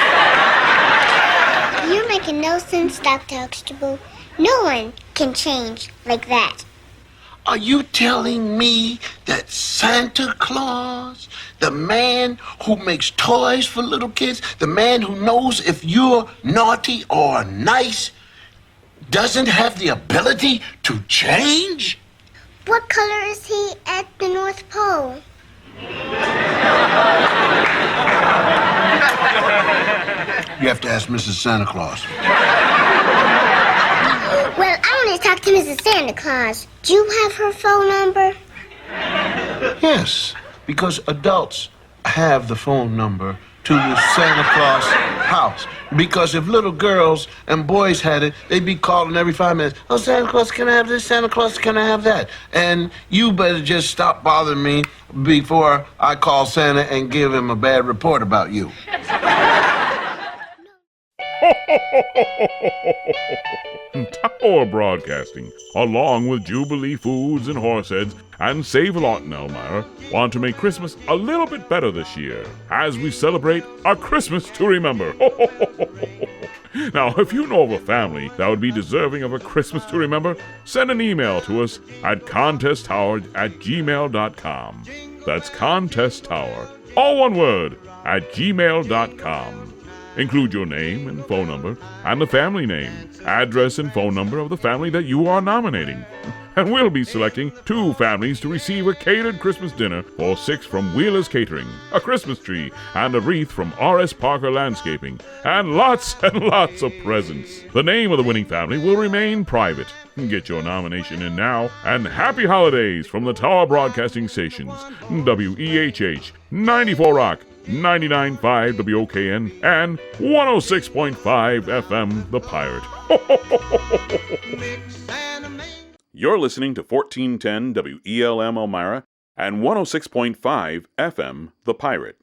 You're making no sense, Dr. Huxtable. No one can change like that. Are you telling me that Santa Claus, the man who makes toys for little kids, the man who knows if you're naughty or nice, doesn't have the ability to change? What color is he at the North Pole? You have to ask Mrs. Santa Claus. Well, I to talk to Mrs. Santa Claus. Do you have her phone number? Yes, because adults have the phone number to the Santa Claus house. Because if little girls and boys had it, they'd be calling every 5 minutes. Oh, Santa Claus, can I have this? Santa Claus, can I have that? And you better just stop bothering me before I call Santa and give him a bad report about you. Tower Broadcasting, along with Jubilee Foods and Horseheads and Save-A-Lot in Elmira, want to make Christmas a little bit better this year as we celebrate A Christmas to Remember. Now, if you know of a family that would be deserving of a Christmas to remember, send an email to us at contesttower@gmail.com. That's contesttower, all one word, @gmail.com. Include your name and phone number and the family name, address and phone number of the family that you are nominating. And we'll be selecting 2 families to receive a catered Christmas dinner for 6 from Wheeler's Catering, a Christmas tree, and a wreath from R.S. Parker Landscaping, and lots of presents. The name of the winning family will remain private. Get your nomination in now, and happy holidays from the Tower Broadcasting Stations, WEHH, 94 Rock, 99.5 WOKN, and 106.5 FM The Pirate. You're listening to 1410 WELM Elmira and 106.5 FM The Pirate.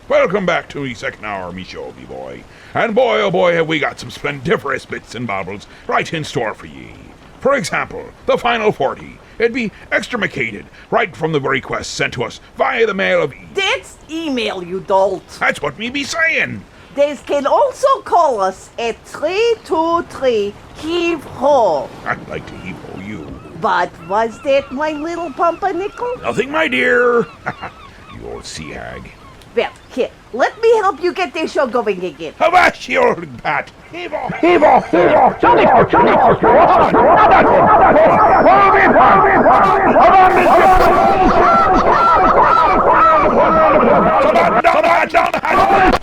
Welcome back to me second hour, me show, me boy. And boy, oh boy, have we got some splendiferous bits and baubles right in store for ye. For example, the final 40. It'd be extremicated right from the request sent to us via the mail of... That's email, you dolt. That's what me be saying. They can also call us at 323 Heave-Ho. I'd like to heave-ho you. But was that my little pumpernickel? Nothing, my dear. You old sea hag. Well, here, let me help you get this show going again. Avast, you old bat. Heave-ho! Heave-ho! Heave-ho! Johnny!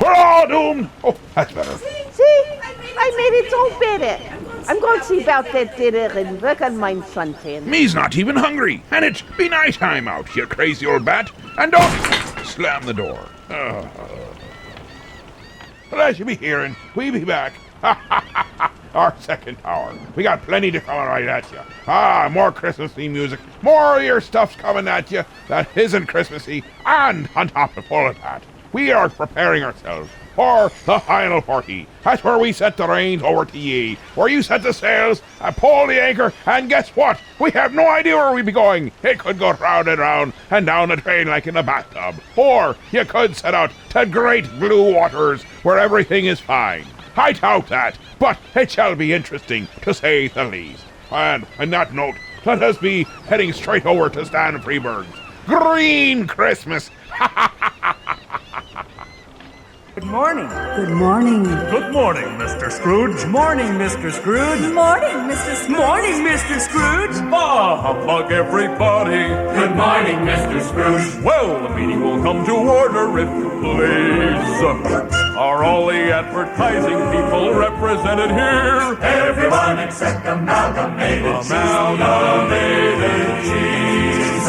We're all doomed. Oh, that's better. See? I made it so better. I'm going to see about that dinner and work on my suntan. Me's not even hungry, and it's be night time out, you crazy old bat. And don't slam the door. Well, as you be hearing, we be back. Our second hour. We got plenty to come right at you. More Christmas theme music. More of your stuff's coming at you that isn't Christmassy. And on top of all of that, we are preparing ourselves for the final 40. That's where we set the reins over to ye, where you set the sails, pull the anchor, and guess what? We have no idea where we be going. It could go round and round and down the drain like in a bathtub. Or you could set out to great blue waters where everything is fine. I doubt that, but it shall be interesting, to say the least. And on that note, let us be heading straight over to Stan Freeberg's Green Christmas. Good morning. Good morning. Good morning, Mr. Scrooge. Morning, Mr. Scrooge. Morning, Mr. Scrooge. Morning, Mr. Scrooge. Bah, humbug, everybody. Good morning, Mr. Scrooge. Well, the meeting will come to order if you please. Are all the advertising people represented here? Everyone except Amalgamated Cheese.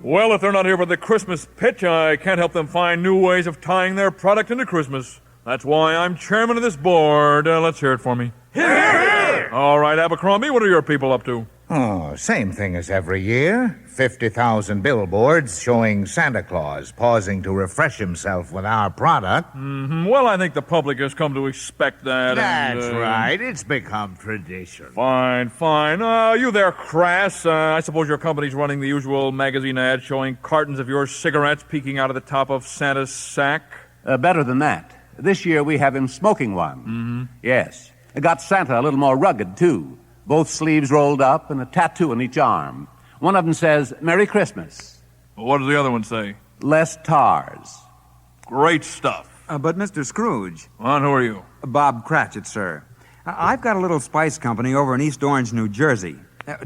Well, if they're not here for the Christmas pitch, I can't help them find new ways of tying their product into Christmas. That's why I'm chairman of this board. Let's hear it for me. Hear, hear! All right, Abercrombie, what are your people up to? Oh, same thing as every year. 50,000 billboards showing Santa Claus pausing to refresh himself with our product. Well, I think the public has come to expect that. That's right. It's become tradition. Fine. You there, Crass. I suppose your company's running the usual magazine ad showing cartons of your cigarettes peeking out of the top of Santa's sack? Better than that. This year we have him smoking one. Yes. It got Santa a little more rugged, too. Both sleeves rolled up and a tattoo on each arm. One of them says, Merry Christmas. What does the other one say? Less tars. Great stuff. But Mr. Scrooge. And who are you? Bob Cratchit, sir. I've got a little spice company over in East Orange, New Jersey.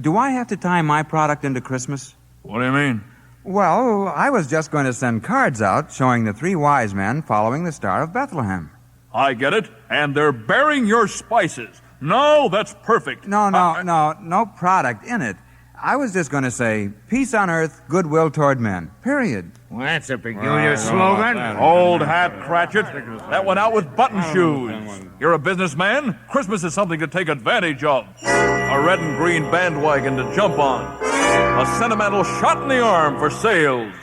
Do I have to tie my product into Christmas? What do you mean? Well, I was just going to send cards out showing the 3 wise men following the Star of Bethlehem. I get it. And they're bearing your spices. No, that's perfect. No product in it. I was just going to say, peace on earth, goodwill toward men. Period. Well, that's a peculiar slogan. Old hat, Cratchit. That went out with button shoes. You're a businessman. Christmas is something to take advantage of. A red and green bandwagon to jump on. A sentimental shot in the arm for sales.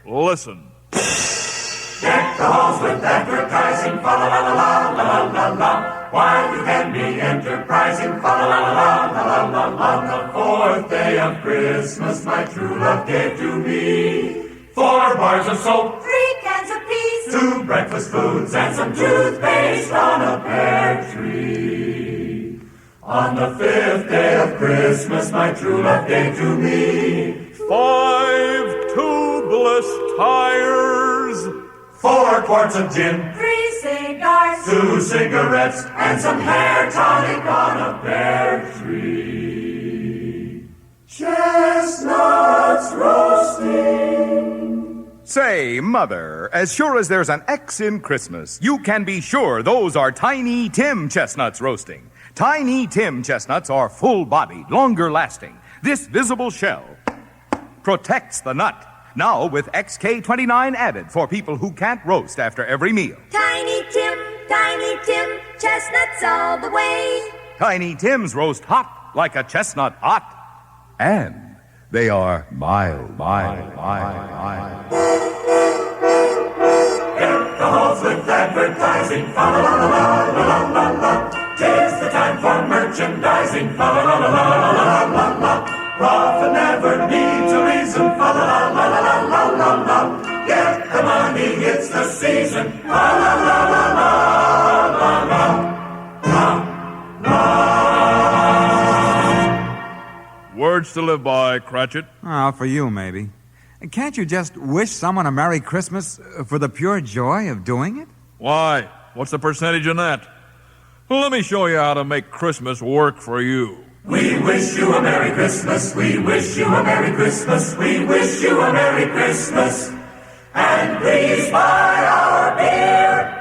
Listen. Deck the halls with advertising, fa la la la la la la la. While you can be enterprising, fa la la la la la la. On the fourth day of Christmas, my true love gave to me 4 bars of soap, 3 cans of peas, 2 breakfast foods, and some toothpaste on a pear tree. On the 5th day of Christmas, my true love gave to me 5 tubeless tires, 4 quarts of gin, 3 cigars, 2 cigarettes, and some hair tonic on a pear tree. Chestnuts roasting. Say, Mother, as sure as there's an X in Christmas, you can be sure those are Tiny Tim chestnuts roasting. Tiny Tim chestnuts are full-bodied, longer-lasting. This visible shell protects the nut. Now with XK29 added for people who can't roast after every meal. Tiny Tim, chestnuts all the way. Tiny Tims roast hot like a chestnut hot. And they are mild. Deck the halls with advertising, fa la la la la la la la. 'Tis the time for merchandising, fa la la la la la la la. Profit never needs a reason, fa la la la la la la la. Get the money, it's the season, fa la la la la la la la. Words to live by, Cratchit. Oh, for you, maybe. Can't you just wish someone a Merry Christmas for the pure joy of doing it? Why? What's the percentage in that? Well, let me show you how to make Christmas work for you. We wish you a Merry Christmas, we wish you a Merry Christmas, we wish you a Merry Christmas, and please buy our beer.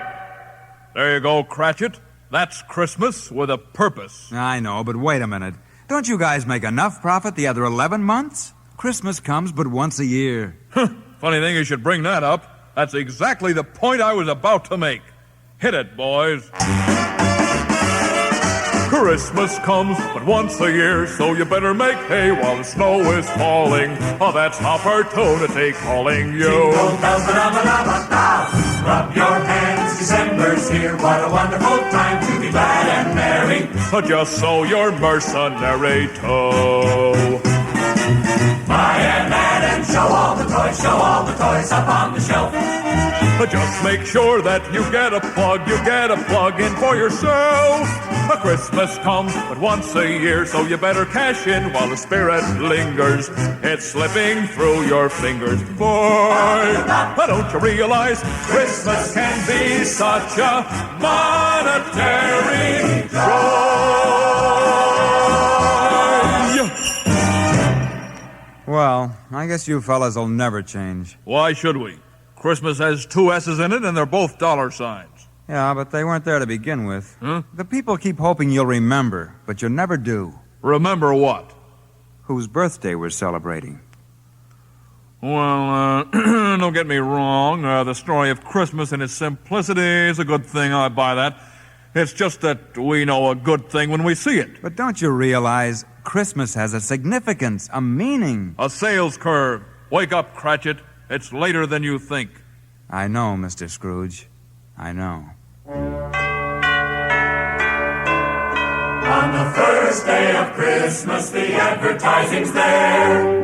There you go, Cratchit. That's Christmas with a purpose. I know, but wait a minute. Don't you guys make enough profit the other 11 months? Christmas comes but once a year. Funny thing you should bring that up. That's exactly the point I was about to make. Hit it, boys. Christmas comes but once a year, so you better make hay while the snow is falling. Oh, that's opportunity calling you. Jingle bells, ba-da-ba-da-ba-da. Rub your hands, December's here. What a wonderful time to be glad and merry. Just so you're mercenary too. Buy and add and show all the toys up on the shelf. Just make sure that you get a plug in for yourself. A Christmas comes but once a year, so you better cash in while the spirit lingers. It's slipping through your fingers. Boy, don't you realize Christmas can be such a monetary joy? Well, I guess you fellas will never change. Why should we? Christmas has 2 S's in it, and they're both dollar signs. Yeah, but they weren't there to begin with. Huh? The people keep hoping you'll remember, but you never do. Remember what? Whose birthday we're celebrating. Well, don't get me wrong. The story of Christmas in its simplicity is a good thing. I buy that. It's just that we know a good thing when we see it. But don't you realize Christmas has a significance, a meaning? A sales curve. Wake up, Cratchit. It's later than you think. I know, Mr. Scrooge. I know. On the first day of Christmas, the advertising's there.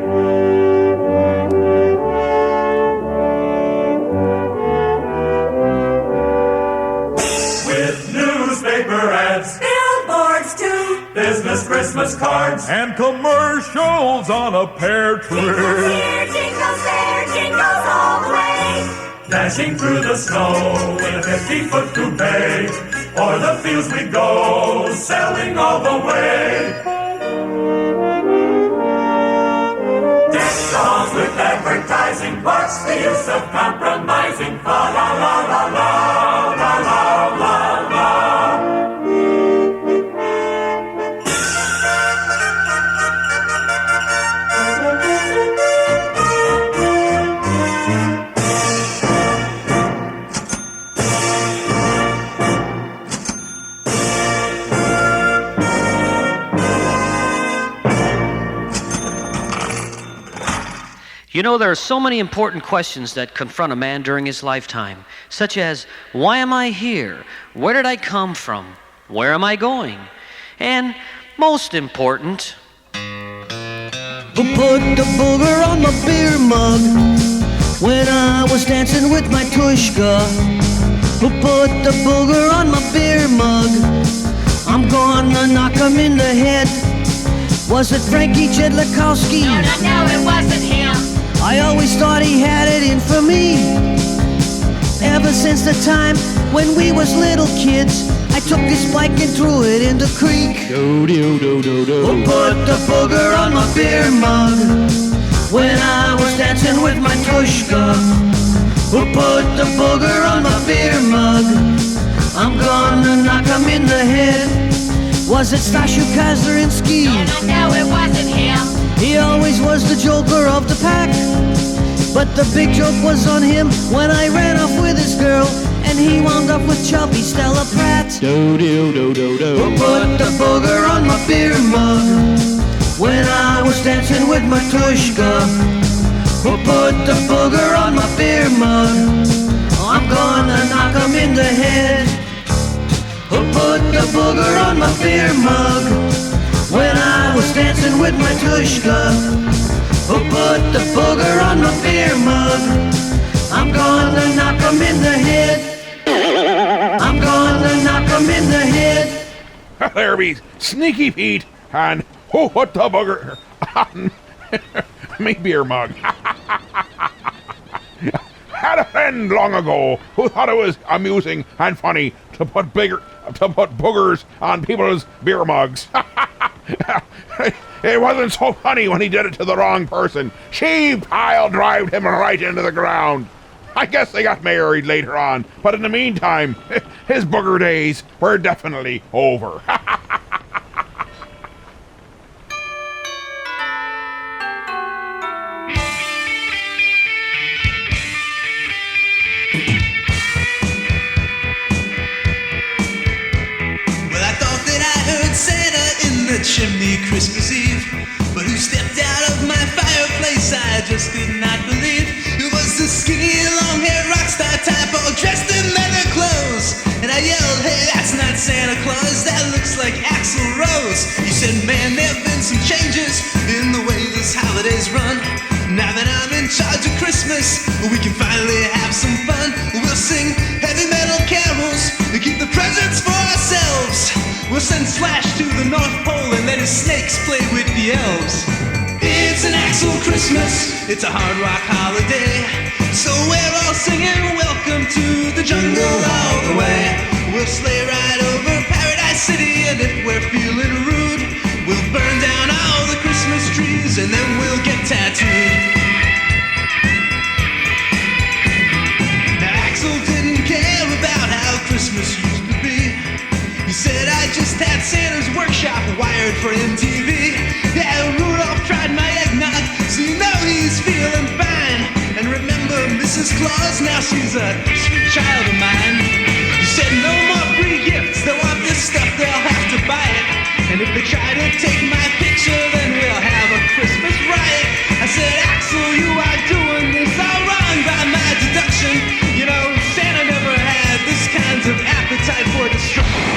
With newspaper ads, billboards too, business Christmas cards, and commercials on a pear tree. jingles there, jingles all the way. Dashing through the snow in a 50-foot coupe. O'er the fields we go, selling all the way. Deck the halls with advertising. What's the use of compromising? Fa la la la la la la la la. You know, there are so many important questions that confront a man during his lifetime, such as, why am I here? Where did I come from? Where am I going? And most important, Who put the booger on my beer mug when I was dancing with my tushka? Who put the booger on my beer mug? I'm gonna knock him in the head. Was it Frankie Jedlikowski? No, it wasn't him. I always thought he had it in for me. Ever since the time when we was little kids, I took this bike and threw it in the creek. Who put the booger on my beer mug when I was dancing with my tushka? Who put the booger on my beer mug? I'm gonna knock him in the head. Was it Stashu Kazarinsky? No, it wasn't him. He always was the joker of the pack, but the big joke was on him when I ran off with his girl and he wound up with chubby Stella Pratt. Who put the booger on my beer mug when I was dancing with my tushka? Who put the booger on my beer mug? I'm gonna knock him in the head. Who put the booger on my beer mug when I was dancing with my tushka? Who put the booger on my beer mug? I'm gonna knock him in the head. I'm gonna knock him in the head. There be Sneaky Pete and who put the booger on me beer mug. Had a friend long ago who thought it was amusing and funny to put boogers on people's beer mugs. It wasn't so funny when he did it to the wrong person. She pile-drived him right into the ground. I guess they got married later on, but in the meantime, his booger days were definitely over. Chimney Christmas Eve, but who stepped out of my fireplace I just could not believe. It was the skinny long-haired rock star type all dressed in leather clothes, and I yelled, hey, that's not Santa Claus, that looks like Axl Rose. He said, man, there have been some changes in the way this holiday's run. Now that I'm in charge of Christmas, we can finally have some fun. We'll sing heavy metal carols and keep the presents for ourselves. We'll send Slash to the North Pole and let his snakes play with the elves. It's an Axl Christmas, it's a hard rock holiday, so we're all singing welcome to the jungle all the way. We'll sleigh ride over Paradise City, and if we're feeling rude, we'll burn down all the Christmas trees and then we'll get tattooed. Now Axl didn't care about how Christmas used to be. He said I just had Santa's workshop wired for MTV. Yeah, Rudolph tried my eggnog, so you know he's feeling fine. And remember Mrs. Claus, now she's a sweet child of mine. He said no more free gifts, they want this stuff, they'll have to buy it. And if they try to take my picture, then we'll have a Christmas riot. I said, Axl, you are doing this all wrong by my deduction. You know, Santa never had this kind of appetite for destruction.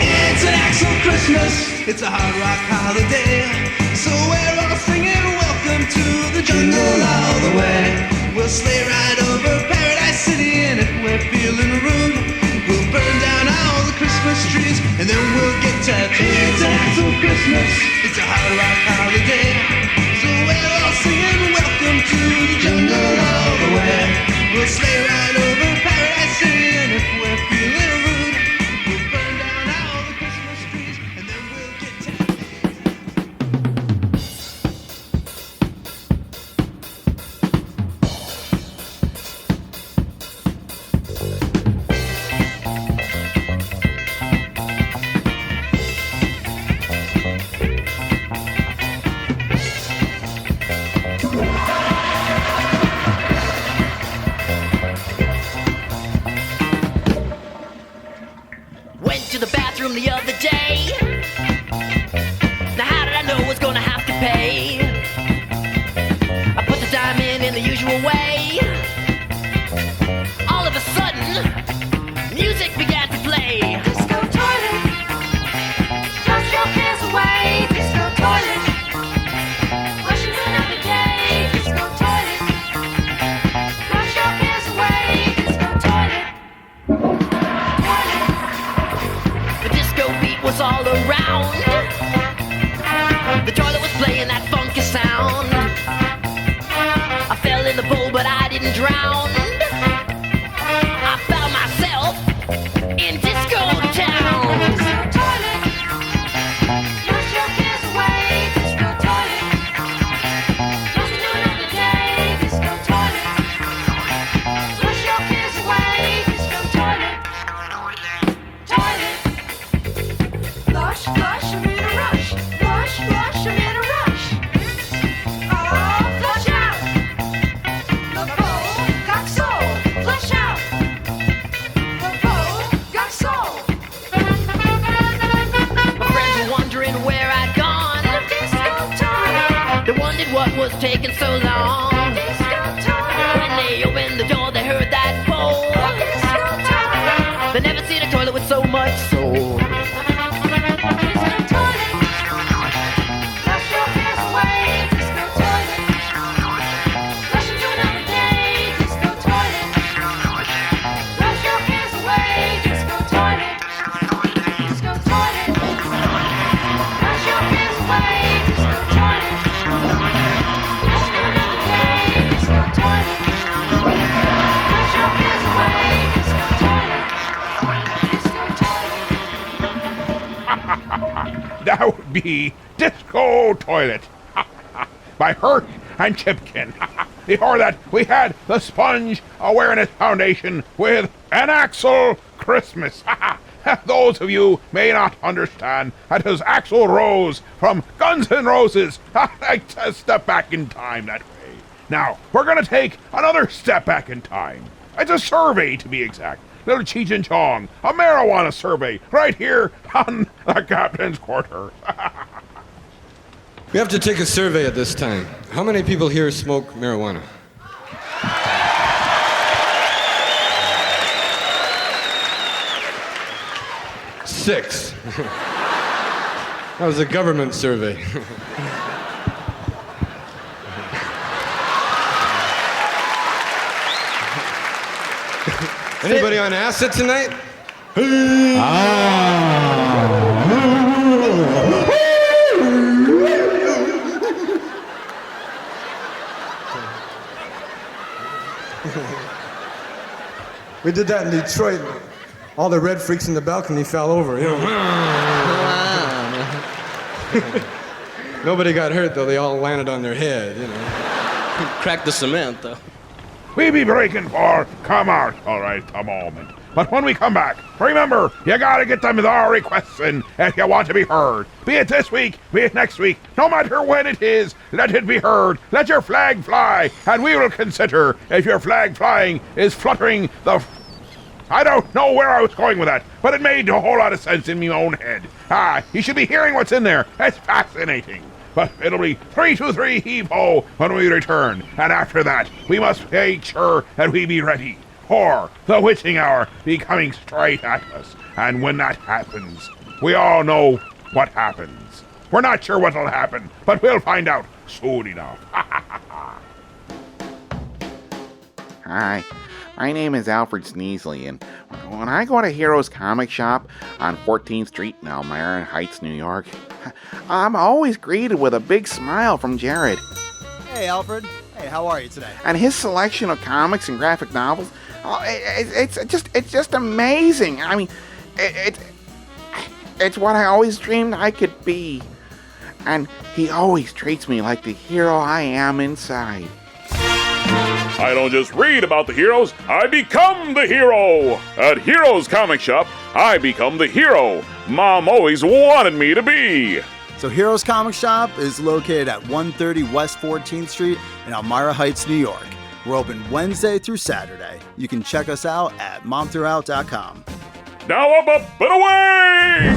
It's an Axl Christmas, it's a hard rock holiday, so we're all singing welcome to the jungle all the way. We'll sleigh ride over Paradise City, and if we're feeling rude, we'll burn down all the Christmas trees, and then we'll get tattooed. It's an Axl Christmas, it's a hard rock holiday, so we're all singing welcome to the jungle all the way. We'll sleigh ride over Paradise City, and if we're feeling rude, we'll burn down all the Christmas trees, and then we'll get tattooed. Went to the bathroom the other day. Now how did I know I was gonna have to pay? I put the dime in music began to play. Disco toilet, flush your cares away. Disco toilet, washing another day. Disco toilet, flush your cares away. Disco toilet, The disco beat was all around. The toilet was playing that funky sound. I fell in the bowl, but I didn't drown. I found myself in disco town. disco toilet, flush your cares away. Disco toilet, washing another day. Disco toilet, flush your cares away. Disco toilet, toilet, flush, flush, I'm in a rush. Flush, flush, I'm in a rush. Oh, flush out. The bowl got sold. Flush out. The bowl got sold. My friends were wondering where I'd gone. Disco toilet, They wondered what was taking so long. disco toilet, When they opened the door, they heard that bowl. disco toilet. They never seen a toilet with so much soul. Disco toilet, flush your cares away. Disco toilet, flush into another day. Disco toilet, flush your cares away. Disco toilet, disco toilet, flush your cares away. Disco toilet, flush into another day. Disco toilet, flush your cares away. Disco toilet, disco toilet. That would be Disco Toilet by Hurt and Chipkin. Before that, we had the Sponge Awareness Foundation with An Axl Christmas. Those of you may not understand, that is Axl Rose from Guns N' Roses. I just step back in time that way. Now, we're going to take another step back in time. It's a survey, to be exact. Little Cheech and Chong, a marijuana survey, right here on the Captain's Quarters. We have to take a survey at this time. How many people here smoke marijuana? Six. That was a government survey. Anybody on acid tonight? We did that in Detroit. All the red freaks in the balcony fell over, you know. Nobody got hurt, though. They all landed on their head, you know. Cracked the cement, though. We be breaking for come out, all right, a moment. But when we come back, remember, you gotta get them their requests in if you want to be heard. Be it this week, be it next week, no matter when it is, let it be heard. Let your flag fly, and we will consider if your flag flying is fluttering the... I don't know where I was going with that, but it made a whole lot of sense in my own head. You should be hearing what's in there. It's fascinating. But it'll be 3-2-3 heave-ho when we return. And after that, we must make sure that we be ready for the witching hour be coming straight at us. And when that happens, we all know what happens. We're not sure what'll happen, but we'll find out soon enough. Hi, my name is Alfred Sneasley, and when I go to Heroes Comic Shop on 14th Street in Elmira Heights, New York, I'm always greeted with a big smile from Jared. Hey, Alfred. Hey, how are you today? And his selection of comics and graphic novels, it's just amazing. I mean, it's what I always dreamed I could be. And he always treats me like the hero I am inside. I don't just read about the heroes, I become the hero! At Heroes Comic Shop, I become the hero Mom always wanted me to be! So Heroes Comic Shop is located at 130 West 14th Street in Elmira Heights, New York. We're open Wednesday through Saturday. You can check us out at momthroughout.com. Now up and away!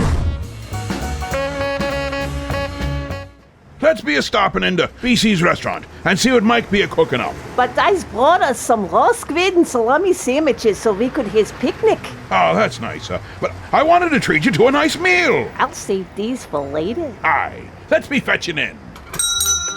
Let's be a stopping into BC's restaurant and see what Mike be a cooking up. But I's brought us some raw squid and salami sandwiches so we could his picnic. Oh, that's nice. But I wanted to treat you to a nice meal. I'll save these for later. Aye, let's be fetching in.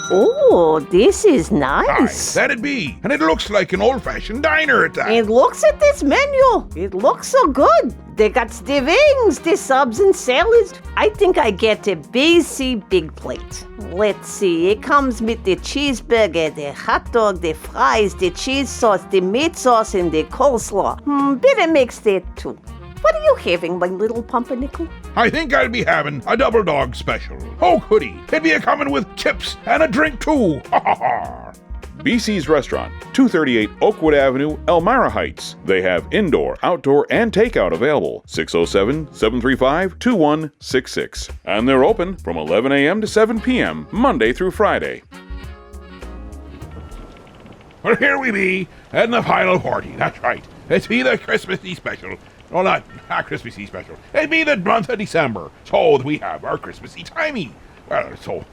Oh, this is nice. Aye, that'd be. And it looks like an old-fashioned diner at that. And looks at this menu. It looks so good. They got the wings, the subs and salads. I think I get a BC big plate. Let's see, it comes with the cheeseburger, the hot dog, the fries, the cheese sauce, the meat sauce, and the coleslaw. Better mix that too. What are you having, my little pumpernickel? I think I'll be having a double dog special. Oh, goody. It'd be a coming with chips and a drink too. Ha ha ha. BC's Restaurant, 238 Oakwood Avenue, Elmira Heights. They have indoor, outdoor, and takeout available. 607-735-2166. And they're open from 11 a.m. to 7 p.m., Monday through Friday. Well, here we be, at the final party. That's right. It's be the Christmassy special. Well, not Christmassy special. It be the month of December. So we have our Christmassy timey. Well, so,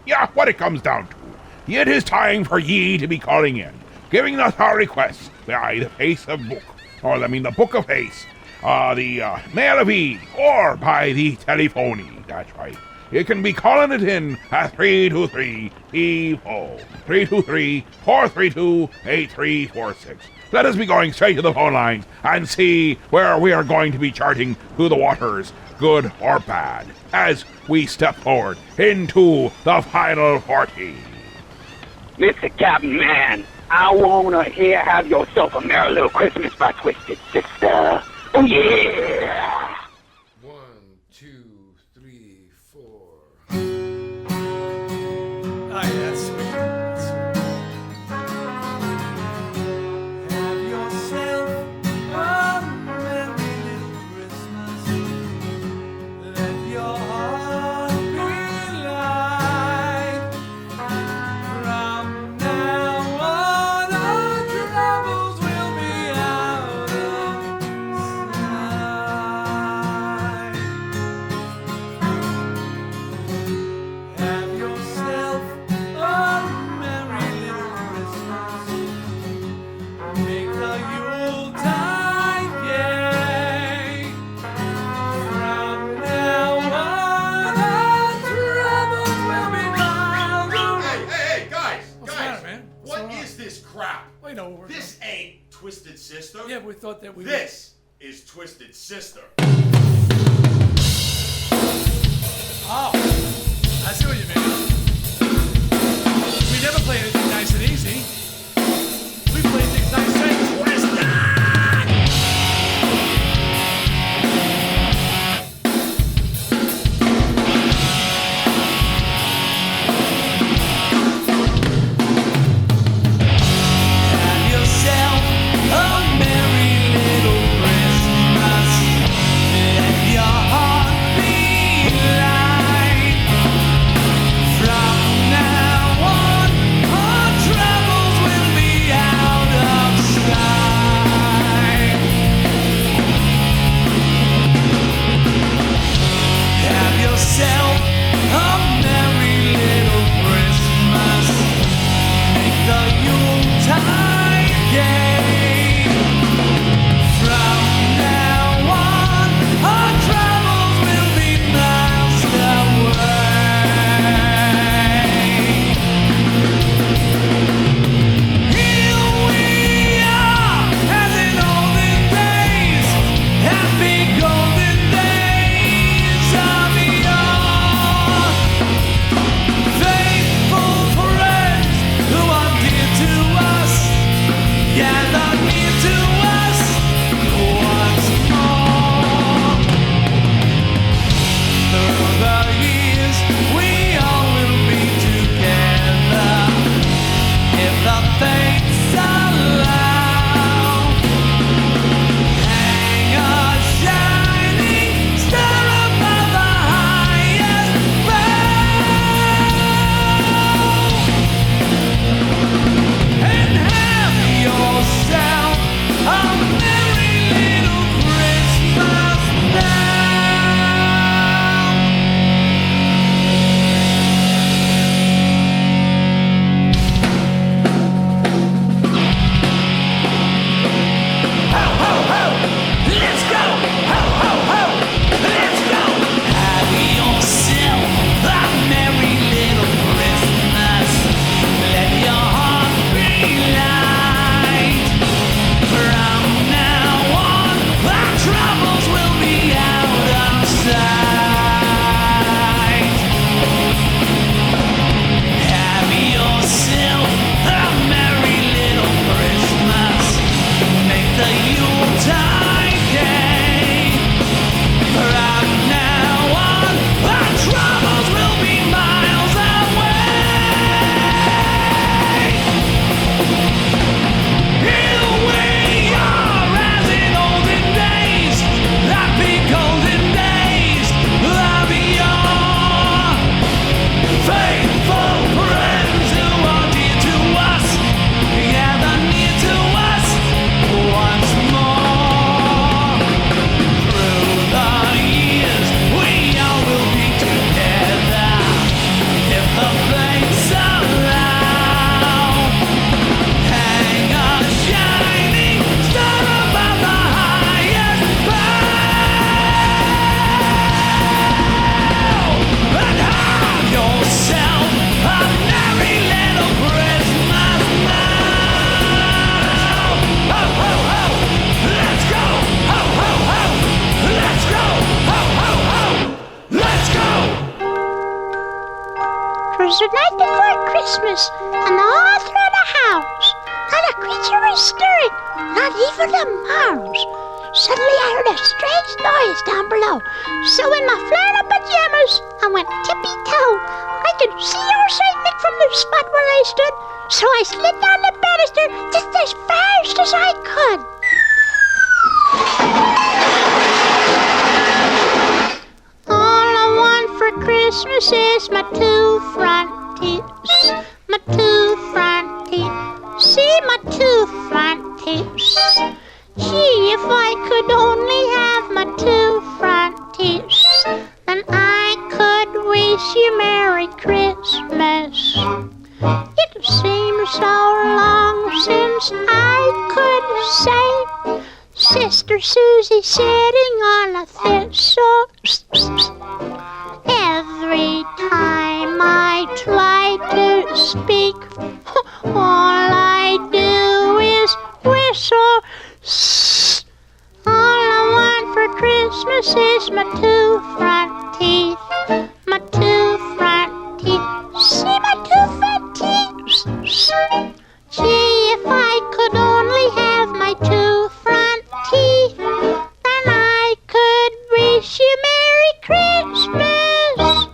yeah, what it comes down to. It is time for ye to be calling in, giving us our requests by the face of book, or I mean the book of face, the mail of E, or by the telephony. That's right. You can be calling it in at 323-PEEP-HO, 323-432-8346. Let us be going straight to the phone lines and see where we are going to be charting through the waters, good or bad, as we step forward into the final party. Mr. Captain Man, I wanna hear Have Yourself a Merry Little Christmas by Twisted Sister. Oh yeah! 1, 2, 3, 4. Oh, yeah, that's sweet. That's sweet. Have yourself a merry little Christmas. Let your heart be light. From now on, our troubles will be out of sight. Have yourself a merry little Christmas. Make the Yuletide gay. From now on, our troubles will be miles away. Hey, guys, What's the matter, man? What is this crap? Wait, no, we're This ain't Twisted Sister. Yeah, we thought that we This is Twisted Sister. Oh, I see what you mean. We never play anything nice and easy. We play things nice and twisted. Have yourself a merry little Christmas. Let your heart be light. was the night before Christmas, and all through the house, not a creature was stirring, not even a mouse. Suddenly I heard a strange noise down below, so in my flannel pajamas, I went tippy-toe. I could see old St. Nick from the spot where I stood, so I slid down the banister just as fast as I could. All I want for Christmas is my 2 front teeth, my 2 front teeth. See my 2 front teeth. Gee, if I could only have my 2 front teeth, then I could wish you Merry Christmas. It seems so long since I could say Sister Susie sitting on a thistle. Every time I try to speak, all I do is whistle. All I want for Christmas is my 2 front teeth, my 2 front teeth. See my 2 front teeth? Gee, if I could only have my 2 front teeth, then I could wish you Merry Christmas.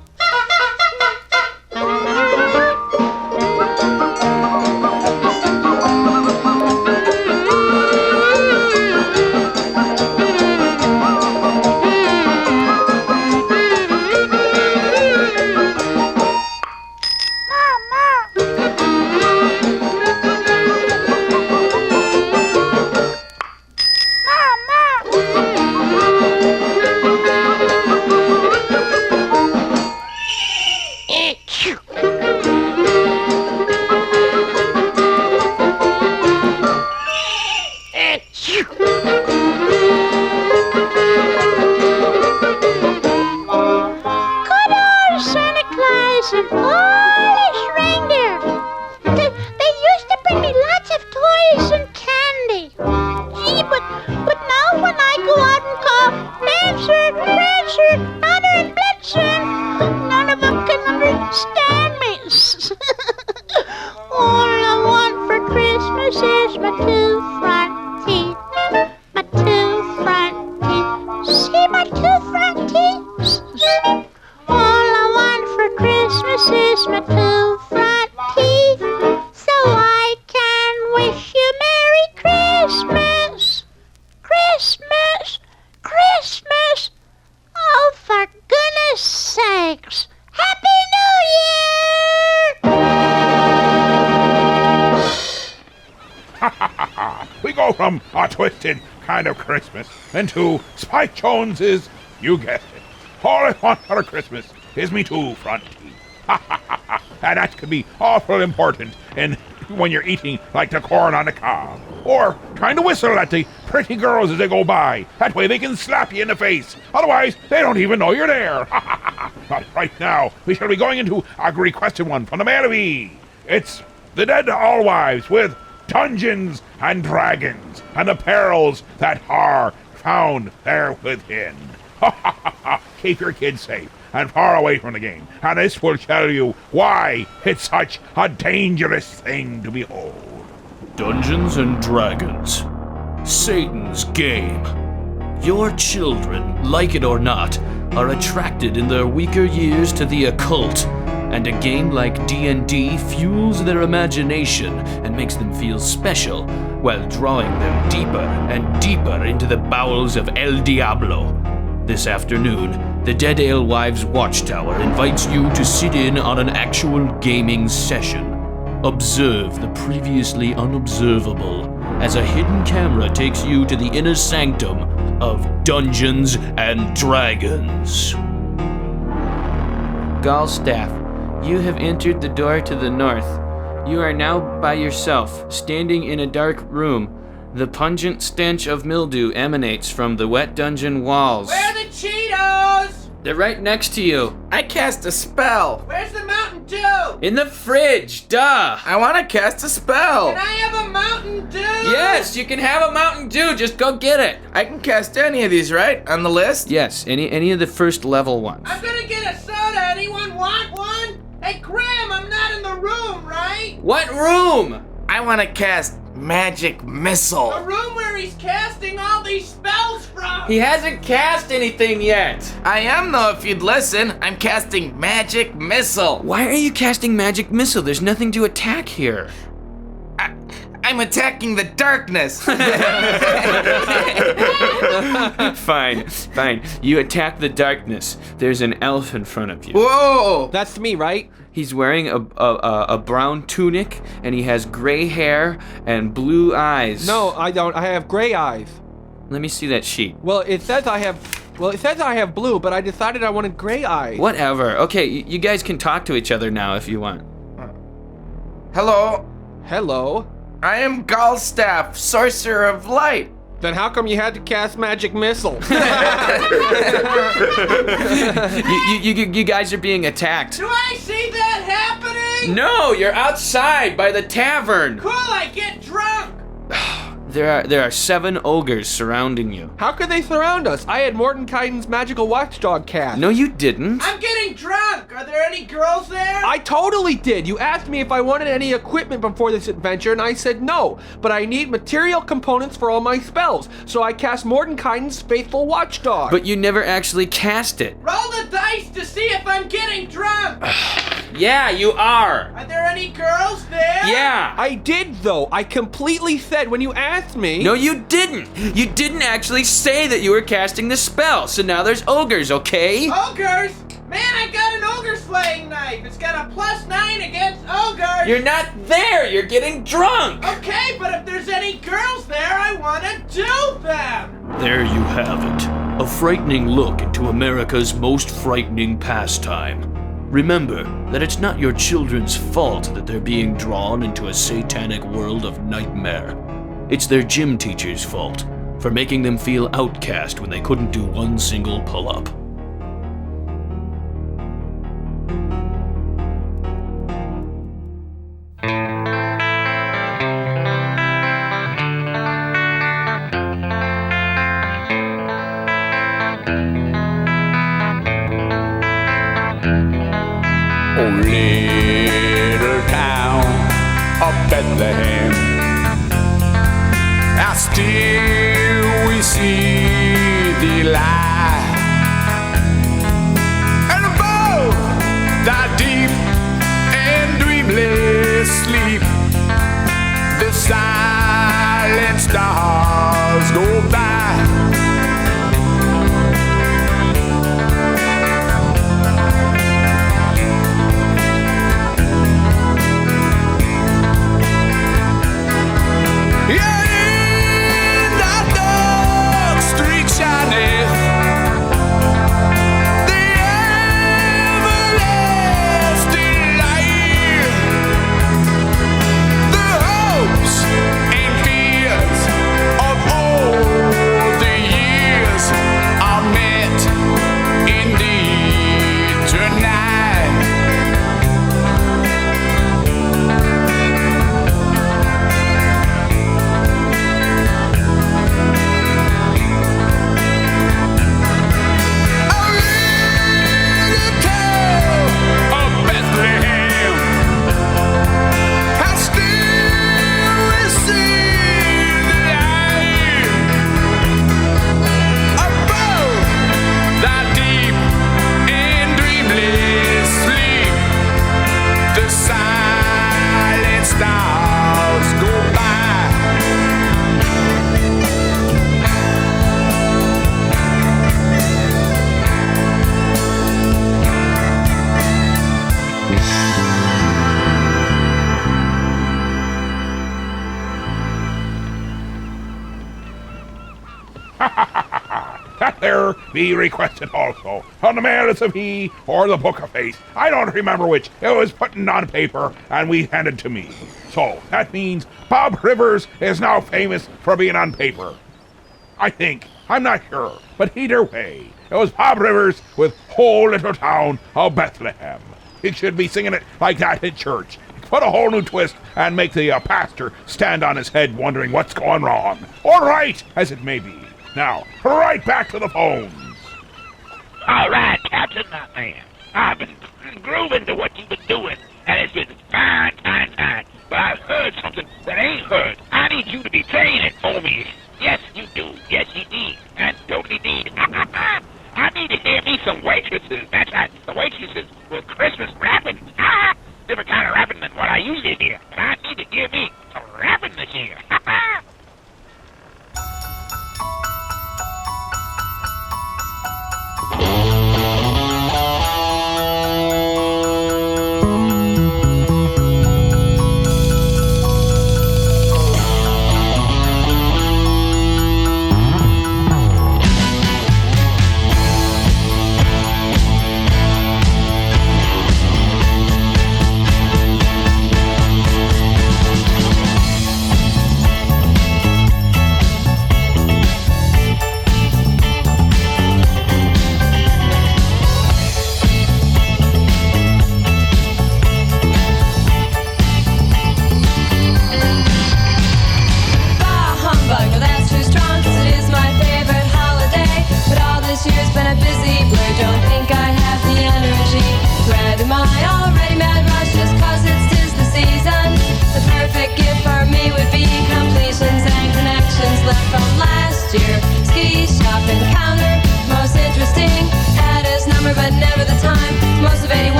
We go from a twisted kind of Christmas into Spike Jones's, you guessed it. All I want for Christmas is me 2 front teeth. And that could be awful important when you're eating like the corn on the cob. Or trying to whistle at the pretty girls as they go by. That way they can slap you in the face. Otherwise, they don't even know you're there. But right now, we shall be going into a requested one from the man of E. It's the Dead Allwives with Dungeons and Dragons and the perils that are found there within. Keep your kids safe and far away from the game, and this will tell you why it's such a dangerous thing to behold. Dungeons and Dragons. Satan's game. Your children, like it or not, are attracted in their weaker years to the occult, and a game like D&D fuels their imagination and makes them feel special, while drawing them deeper and deeper into the bowels of El Diablo. This afternoon, the Dead Alewives Watchtower invites you to sit in on an actual gaming session. Observe the previously unobservable as a hidden camera takes you to the inner sanctum of Dungeons and Dragons. Gallstaff, you have entered the door to the north. You are now by yourself, standing in a dark room. The pungent stench of mildew emanates from the wet dungeon walls. Where are the Cheetos? They're right next to you. I cast a spell. Where's the Mountain Dew? In the fridge, duh! I want to cast a spell. Can I have a Mountain Dew? Yes, you can have a Mountain Dew, just go get it. I can cast any of these, right? On the list? Yes, any of the first level ones. I'm gonna get a soda. Anyone want one? Hey, Graham, I'm not in the room, right? What room? I want to cast Magic Missile. The room where he's casting all these spells from. He hasn't cast anything yet. I am, though, if you'd listen. I'm casting Magic Missile. Why are you casting Magic Missile? There's nothing to attack here. I'm attacking the darkness. Fine. You attack the darkness. There's an elf in front of you. Whoa! That's me, right? He's wearing a brown tunic, and he has gray hair and blue eyes. No, I don't. I have gray eyes. Let me see that sheet. Well, it says I have blue, but I decided I wanted gray eyes. Whatever. Okay, you guys can talk to each other now if you want. Hello. Hello. I am Galstaff, Sorcerer of Light. Then how come you had to cast Magic Missile? you guys are being attacked. Do I see that happening? No, you're outside by the tavern. Cool, I get drunk. There are 7 ogres surrounding you. How could they surround us? I had Mordenkainen's magical watchdog cast. No, you didn't. I'm getting drunk. Are there any girls there? I totally did. You asked me if I wanted any equipment before this adventure, and I said no. But I need material components for all my spells, so I cast Mordenkainen's faithful watchdog. But you never actually cast it. Roll the dice to see if I'm getting drunk. Yeah, you are. Are there any girls there? Yeah. I did, though. I completely said when you asked me. No, you didn't. You didn't actually say that you were casting the spell, so now there's ogres, okay? Ogres? Man, I got an ogre slaying knife. It's got a +9 against ogres. You're not there. You're getting drunk. Okay, but if there's any girls there, I want to do them. There you have it. A frightening look into America's most frightening pastime. Remember that it's not your children's fault that they're being drawn into a satanic world of nightmare. It's their gym teacher's fault for making them feel outcast when they couldn't do one single pull-up. Oh, little town of Bethlehem, and still we see the light, and above that deep and dreamless sleep, the silent stars go by. That there be requested also on the merits of he or the book of faith. I don't remember which. It was put on paper and we handed to me. So that means Bob Rivers is now famous for being on paper. I think. I'm not sure. But either way, it was Bob Rivers with Whole Little Town of Bethlehem. He should be singing it like that in church. Put a whole new twist and make the pastor stand on his head wondering what's going wrong. Or right, as it may be. Now, right back to the phones. All right, Captain Nutman. I've been grooving to what you've been doing, and it's been fine. But I've heard something that ain't heard. I need you to be playing it for me. Yes, you do. Yes, you need. And totally need. I need to hear me some waitresses. That's right. The waitresses with Christmas rapping. Different kind of rapping than what I usually hear. But I need to hear me some rapping this year.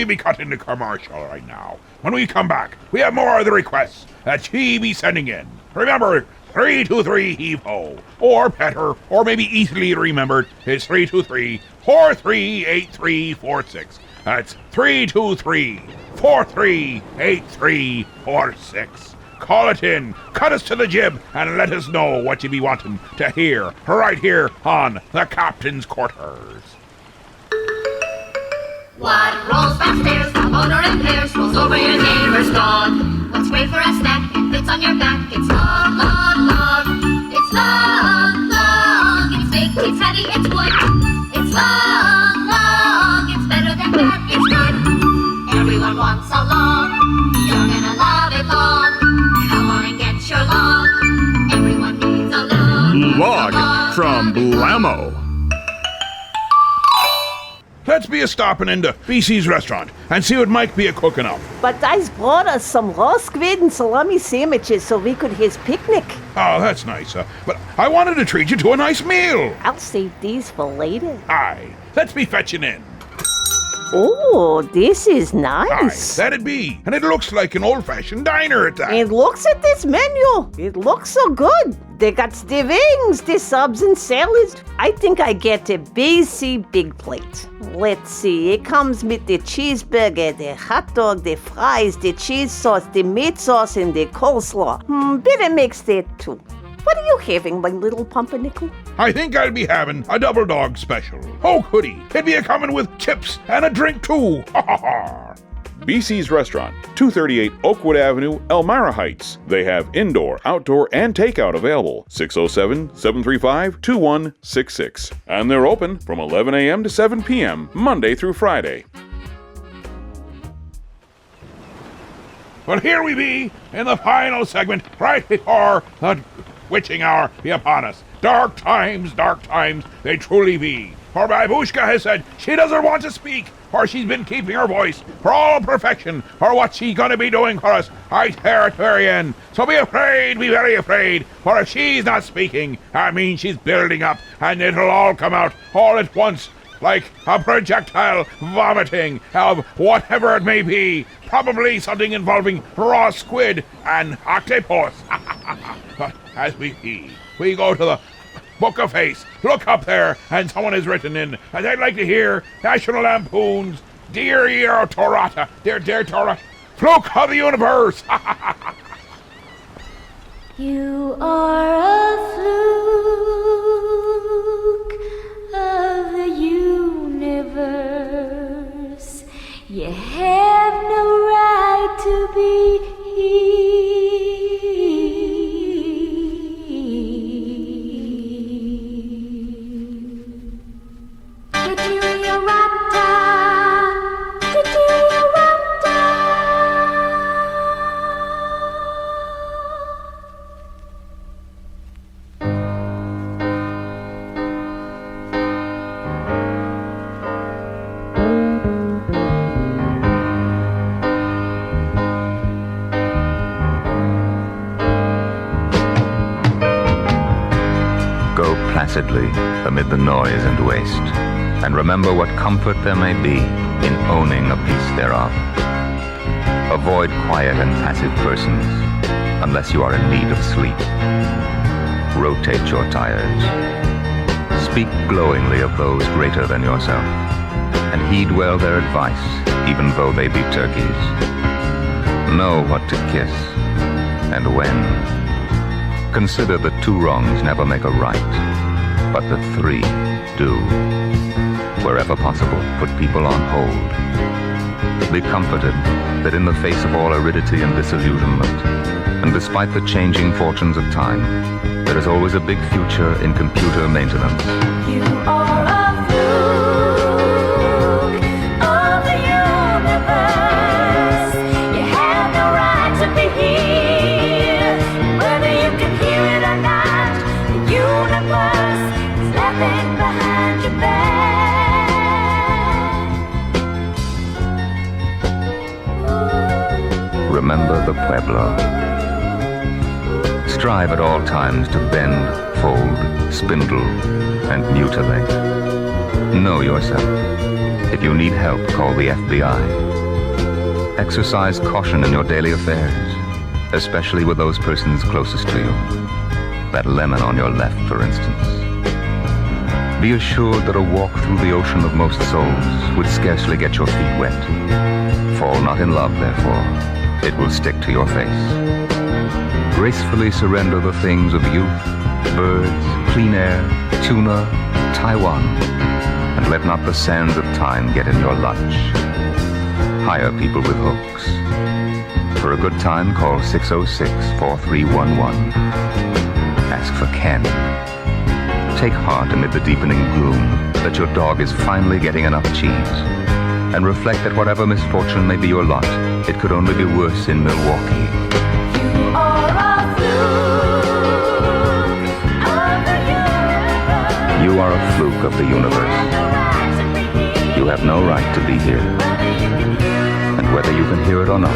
we'll be cut into commercial right now. When we come back, we have more of the requests that she be sending in. Remember, 323-HEAVE-HO, or better, or maybe easily remembered, is 323-438346. That's 323-438346. Call it in, cut us to the jib, and let us know what you be wanting to hear right here on the Captain's Quarters. What rolls downstairs, the motor and pairs, rolls over your neighbor's dog. What's great for a snack and fits on your back? It's long, long, long. It's long, long. It's big, it's heavy, it's wood. It's long, long. It's better than that, it's good. Everyone wants a log. You're gonna love it long. Come on and get your log. Everyone needs a log. Log from Blammo. Let's be a stopping into BC's restaurant and see what Mike be a cooking up. But I's brought us some raw squid and salami sandwiches so we could his picnic. Oh, that's nice. But I wanted to treat you to a nice meal. I'll save these for later. Aye, let's be fetching in. Oh, this is nice. Aye, that'd be. And it looks like an old-fashioned diner at that. And looks at this menu. It looks so good. They got the wings, the subs and salads. I think I get a BC big plate. Let's see, it comes with the cheeseburger, the hot dog, the fries, the cheese sauce, the meat sauce, and the coleslaw. Better mix that too. What are you having, my little pumpernickel? I think I'll be having a double dog special. Oh, goody. It'd be a coming with chips and a drink too. Ha ha ha. BC's Restaurant, 238 Oakwood Avenue, Elmira Heights. They have indoor, outdoor, and takeout available. 607-735-2166. And they're open from 11 a.m. to 7 p.m., Monday through Friday. Well, here we be in the final segment, right before the witching hour be upon us. Dark times, they truly be. For Babushka has said she doesn't want to speak, for she's been keeping her voice for all perfection, for what she's gonna be doing for us right here at the very end. So be afraid, be very afraid, for if she's not speaking, that means she's building up, and it'll all come out all at once, like a projectile vomiting of whatever it may be, probably something involving raw squid and octopus. But as we go to the Book of Face, look up there, and someone has written in, and they'd like to hear National Lampoon's Dear Ear Torata, Dear Torah, Fluke of the Universe. You are a fluke of the universe. You have no right to be here. Placidly amid the noise and waste, and remember what comfort there may be in owning a piece thereof. Avoid quiet and passive persons unless you are in need of sleep. Rotate your tires. Speak glowingly of those greater than yourself, and heed well their advice, even though they be turkeys. Know what to kiss and when. Consider that 2 wrongs never make a right, but that 3 do. Wherever possible, put people on hold. Be comforted that in the face of all aridity and disillusionment, and despite the changing fortunes of time, there is always a big future in computer maintenance. You are a fluke of the universe. You have no right to be here. Whether you can hear it or not, the universe is laughing behind your back. Remember the Pueblo. Strive at all times to bend, fold, spindle, and mutilate. Know yourself. If you need help, call the FBI. Exercise caution in your daily affairs, especially with those persons closest to you. That lemon on your left, for instance. Be assured that a walk through the ocean of most souls would scarcely get your feet wet. Fall not in love, therefore. It will stick to your face. Gracefully surrender the things of youth, birds, clean air, tuna, Taiwan, and let not the sands of time get in your lunch. Hire people with hooks. For a good time, call 606-4311. Ask for Ken. Take heart amid the deepening gloom that your dog is finally getting enough cheese. And reflect that whatever misfortune may be your lot, it could only be worse in Milwaukee. You are a fluke of the universe. You have no right to be here. And whether you can hear it or not,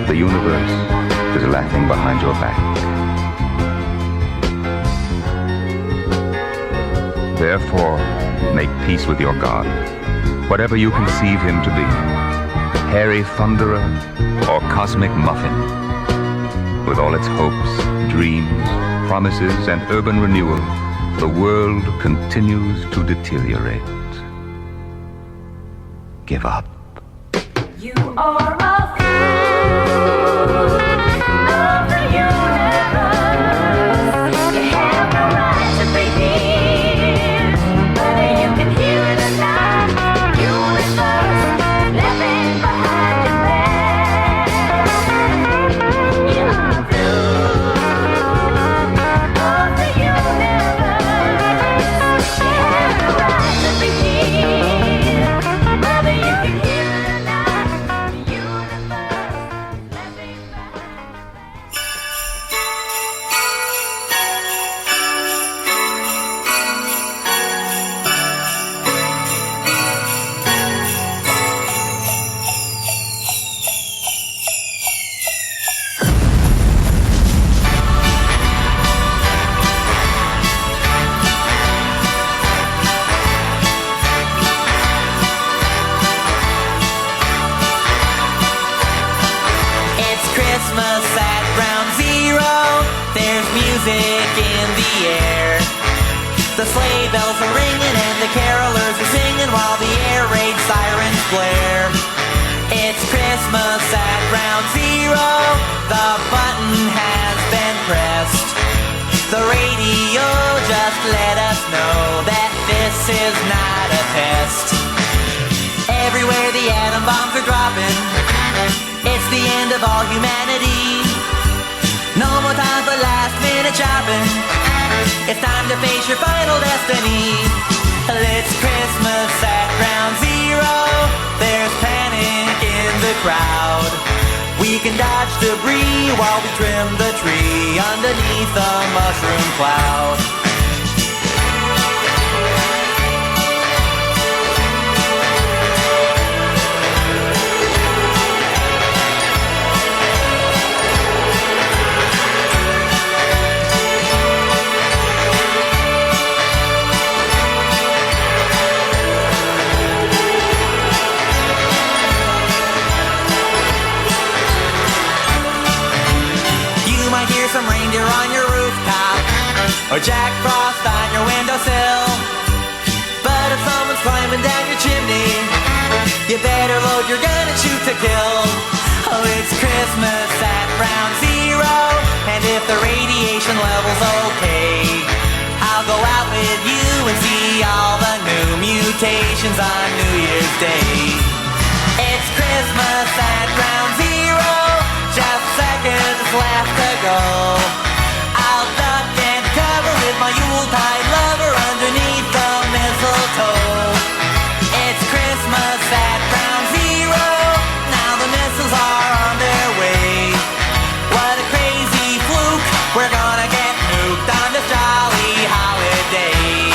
the universe is laughing behind your back. Therefore, make peace with your God, whatever you conceive him to be, hairy thunderer or cosmic muffin. With all its hopes, dreams, promises, and urban renewal, the world continues to deteriorate. Give up. You are a fool of the universe. You have no right to be here, whether you can hear it or not. Universe living behind your back. You are a fool of the universe. You have no right to be here, whether you can hear it or not. It's Christmas at Ground Zero. There's music in the air. The sleigh bells are ringing and the carolers are singing while the air raid sirens blare. It's Christmas at Ground Zero. The button has been pressed. The radio just let us know that this is not a test. Everywhere the atom bombs are dropping, it's the end of all humanity. No more time for last minute shopping. It's time to face your final destiny. It's Christmas at Ground Zero. There's panic in the crowd. We can dodge debris while we trim the tree underneath the mushroom cloud. Some reindeer on your rooftop, or Jack Frost on your windowsill. But if someone's climbing down your chimney, you better load your gun and shoot to kill. Oh, it's Christmas at Ground Zero, and if the radiation level's okay, I'll go out with you and see all the new mutations on New Year's Day. It's Christmas at Ground Zero, just seconds left to go. I'll duck and cover with my Yuletide lover underneath the mistletoe. It's Christmas at Ground Zero, now the missiles are on their way. What a crazy fluke, we're gonna get nuked on this jolly holiday.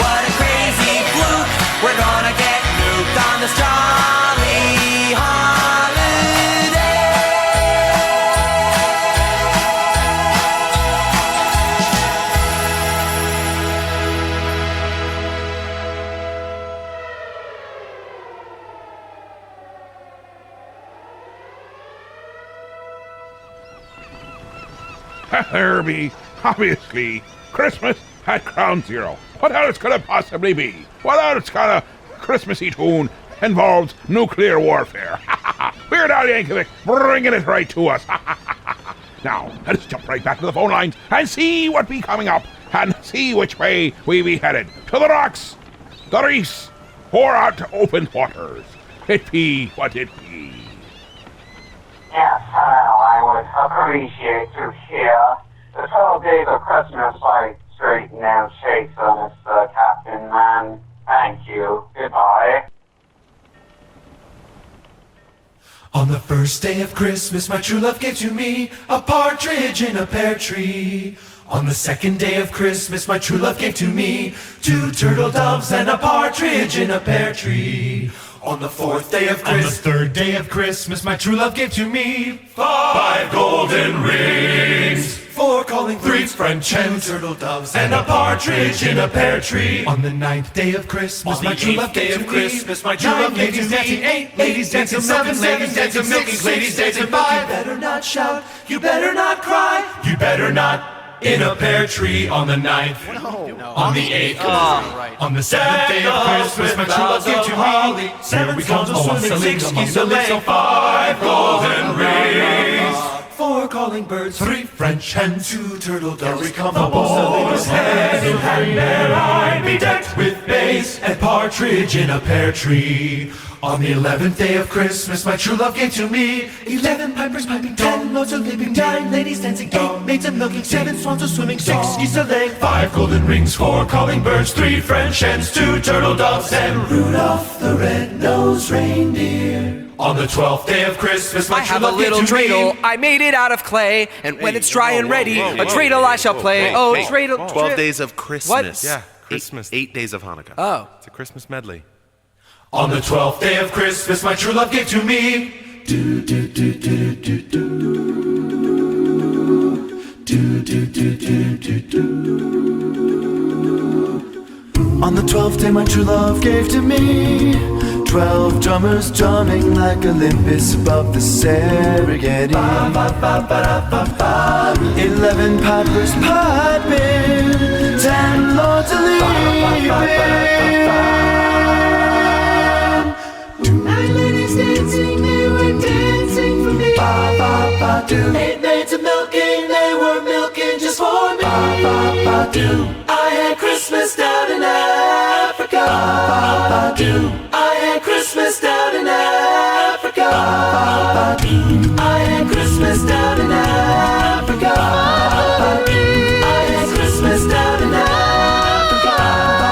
What a crazy fluke, we're gonna get nuked on this jolly holiday. There be, obviously, Christmas at Ground Zero. What else could it possibly be? What else kind of Christmassy tune involves nuclear warfare? Weird Al Yankovic bringing it right to us. Now, let's jump right back to the phone lines and see what be coming up and see which way we be headed. To the rocks, the reefs, or out to open waters. It be what it be. Yes, I would appreciate to hear the 12 Days of Christmas by Straight and Shakes, Mr. Captain Man. Thank you. Goodbye. On the first day of Christmas, my true love gave to me a partridge in a pear tree. On the second day of Christmas, my true love gave to me 2 turtle doves and a partridge in a pear tree. On the fourth day of Christmas, on the third day of Christmas, my true love gave to me 5 golden rings, 4 calling 3 French hens, 2 turtle doves, and a partridge in a pear tree. On the 9th day of Christmas, my true love gave to me 9 ladies dancing, 8 ladies dancing, 7 ladies dancing, 6 ladies dancing, 5. You better not shout, you better not cry, you better not in a pear tree. On the 9th, on the 8th, on the 7th day of Christmas, my true love gave to me 7 swans a swimming, 6 geese a laying, 5 golden rings, 4 calling birds, 3 French hens, 2 turtle doves. Here we come, the boys, hand in hand, there I be decked with bays and partridge in a pear tree. On the 11th day of Christmas, my true love gave to me 11 pipers piping, 10 lords a leaping, 9 ladies dancing, 8 maids a milking, 7 swans a swimming, 6 geese a laying, 5 golden rings, 4 calling birds, 3 French hens, 2 turtle doves, and Rudolph the red-nosed reindeer. On the 12th day of Christmas, my true love gave to me. I have a little dreidel, I made it out of clay, and when it's dry and ready, a dreidel I shall play. Oh, dreidel. 12 days of Christmas. What? Yeah, Christmas. 8 days of Hanukkah. Oh. It's a Christmas medley. On the 12th day of Christmas, my true love gave to me On the 12th day, my true love gave to me 12 drummers drumming like Olympus above the Serengeti. 11 pipers piping, 10 lords a leaping. 9 ladies dancing, they were dancing for me. 8 maids a milking, they were milking just for me. I had Christmas down in Africa. I had Christmas down in Africa. I had Christmas down in Africa. I had Christmas down in Africa.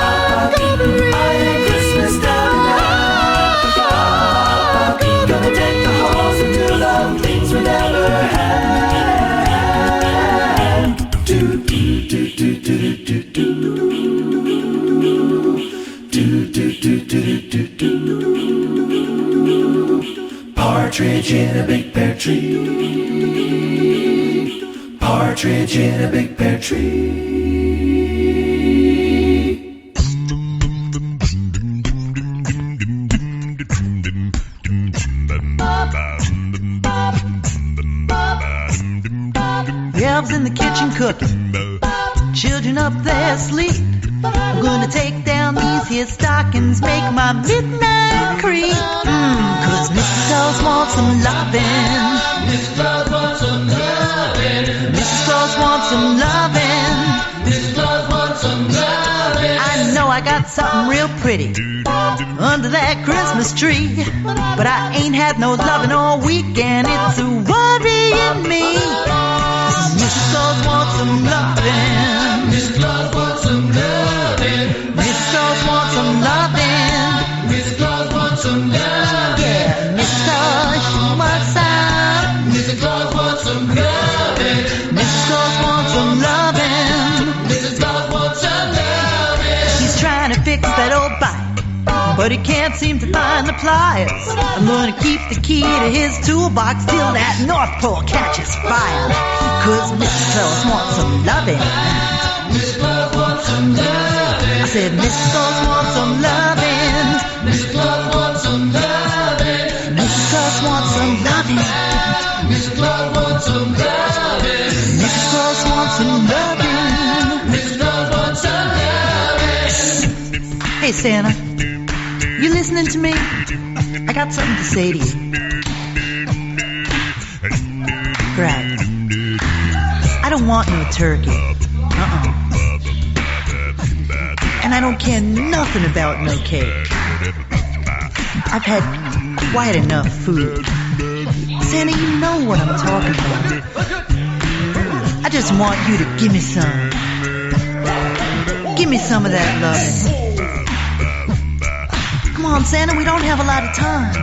I had Christmas down in Africa. Gonna take the horse and do the things we never had. Partridge in a big pear tree. Partridge in a big pear tree. The elves in the kitchen cooking, children up there asleep. I'm gonna take down these here stockings, make my midnight creep. Cause Mrs. Claus wants some lovin'. Mrs. Claus wants some lovin'. Mrs. Claus wants some lovin'. Mrs. Claus wants some lovin'. I know I got something real pretty under that Christmas tree, but I ain't had no lovin' all weekend. It's a worrying me. Mrs. Claus wants some lovin'. Mrs. Claus wants some lovin'. Mrs. Claus wants some lovin'. Mrs. Claus wants some lovin'. Yeah, Mrs. Claus, she wants some. Mrs. Claus wants some lovin'. Mrs. Claus wants some lovin'. Mrs. Claus wants some lovin'. He's trying to fix that old bike, but he can't seem to find the pliers. I'm gonna keep the key to his toolbox till that North Pole catches fire. Cause Mrs. Claus wants some lovin'. Mrs. Claus wants some lovin'. I said Mrs. Claus wants some lovin'. Mrs. Claus wants some lovin'. Mrs. Claus wants some lovin'. Mrs. Claus wants some lovin'. Mrs. Claus Claus wants some loving. Mrs. Claus wants some loving. Hey, Santa. You listening to me? I got something to say to you. Right. I don't want no turkey. And I don't care nothing about no cake. I've had quite enough food. Santa, you know what I'm talking about. I just want you to give me some. Give me some of that loving. Come on, Santa, we don't have a lot of time.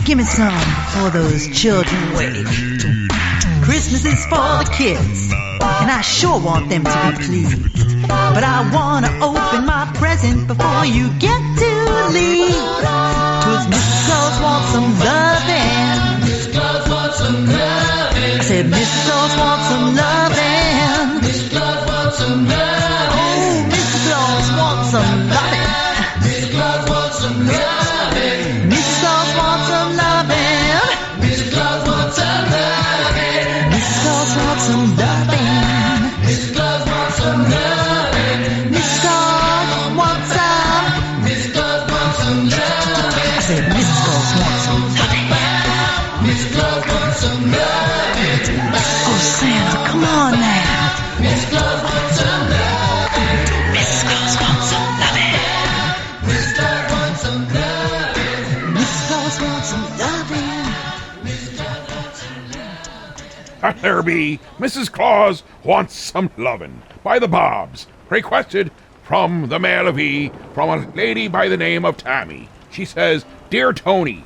Give me some before those children wake. Christmas is for the kids, and I sure want them to be pleased. But I wanna open my present before you get to leave. 'Cause Mrs. Claus wants some loving. Mrs. Claus wants some loving. I said Mrs. Claus wants some loving. Mrs. Claus wants some loving. Oh, Mrs. Claus wants some loving. Mrs. Claus wants some loving. Mrs. Claus wants some loving. Mrs. Claus wants some loving. Mrs. Claus wants some loving. Mrs. Claus wants some loving. Mrs. Claus wants some. Mrs. Claus wants some loving. I said Mrs. Claus wants some loving. Mrs. Claus wants some loving. Oh, Santa, come on now. Mrs. Claus wants some loving. Mrs. Claus wants some loving. Mrs. Claus wants some loving. Mrs. Claus wants some loving. Mrs. Claus wants some loving. And there be Mrs. Claus Wants Some Lovin' by the Bobs, requested from the mail of E from a lady by the name of Tammy. She says, "Dear Tony,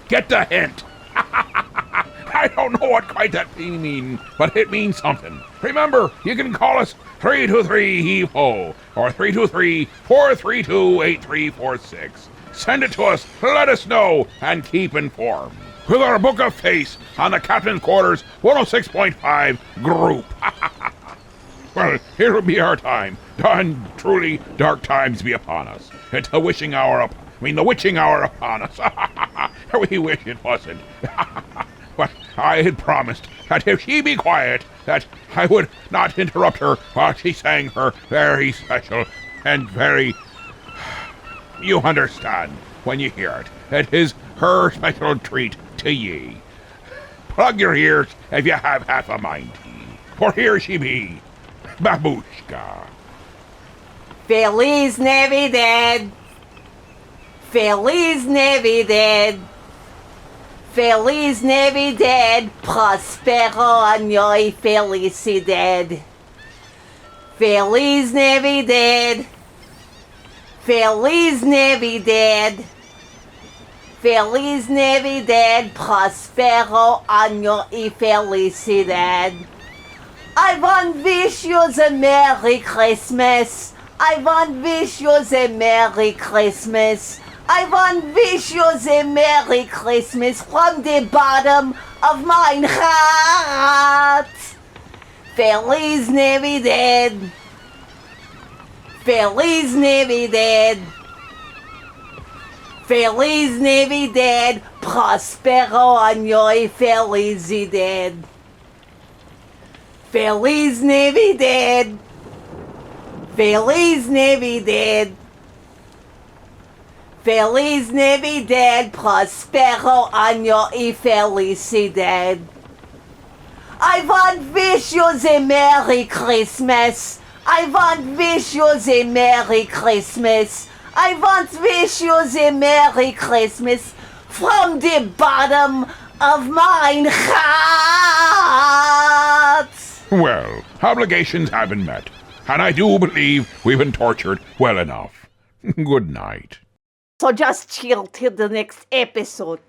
get the hint." I don't know what quite that means, but it means something. Remember, you can call us 323-HEAVE-HO or 323-432-8346. Send it to us, let us know, and keep informed. With our Book of Face on the Captain's Quarters 106.5 group. Well, here will be our time. And truly, dark times be upon us. It's the witching hour upon us. We wish it wasn't. But I had promised that if she be quiet, that I would not interrupt her while she sang her very special and very... You understand when you hear it. It is her special treat to ye. Plug your ears if you have half a mind to. For here she be, Babushka. Feliz Navidad. Feliz Navidad. Feliz Navidad. Prospero año y felicidad. Feliz Navidad. Feliz Navidad. Feliz Navidad, prospero año y felicidad. I want wish you a Merry Christmas. I want wish you a Merry Christmas. I want wish you a Merry Christmas from the bottom of my heart. Feliz Navidad. Feliz Navidad. Feliz Navidad, prospero año y felicidad. Feliz Navidad. Feliz Navidad. Feliz Navidad, prospero año y felicidad. I want wish you a Merry Christmas. I want wish you a Merry Christmas. I want wish you a Merry Christmas from the bottom of my heart. Well, obligations have been met, and I do believe we've been tortured well enough. Good night. So just chill till the next episode.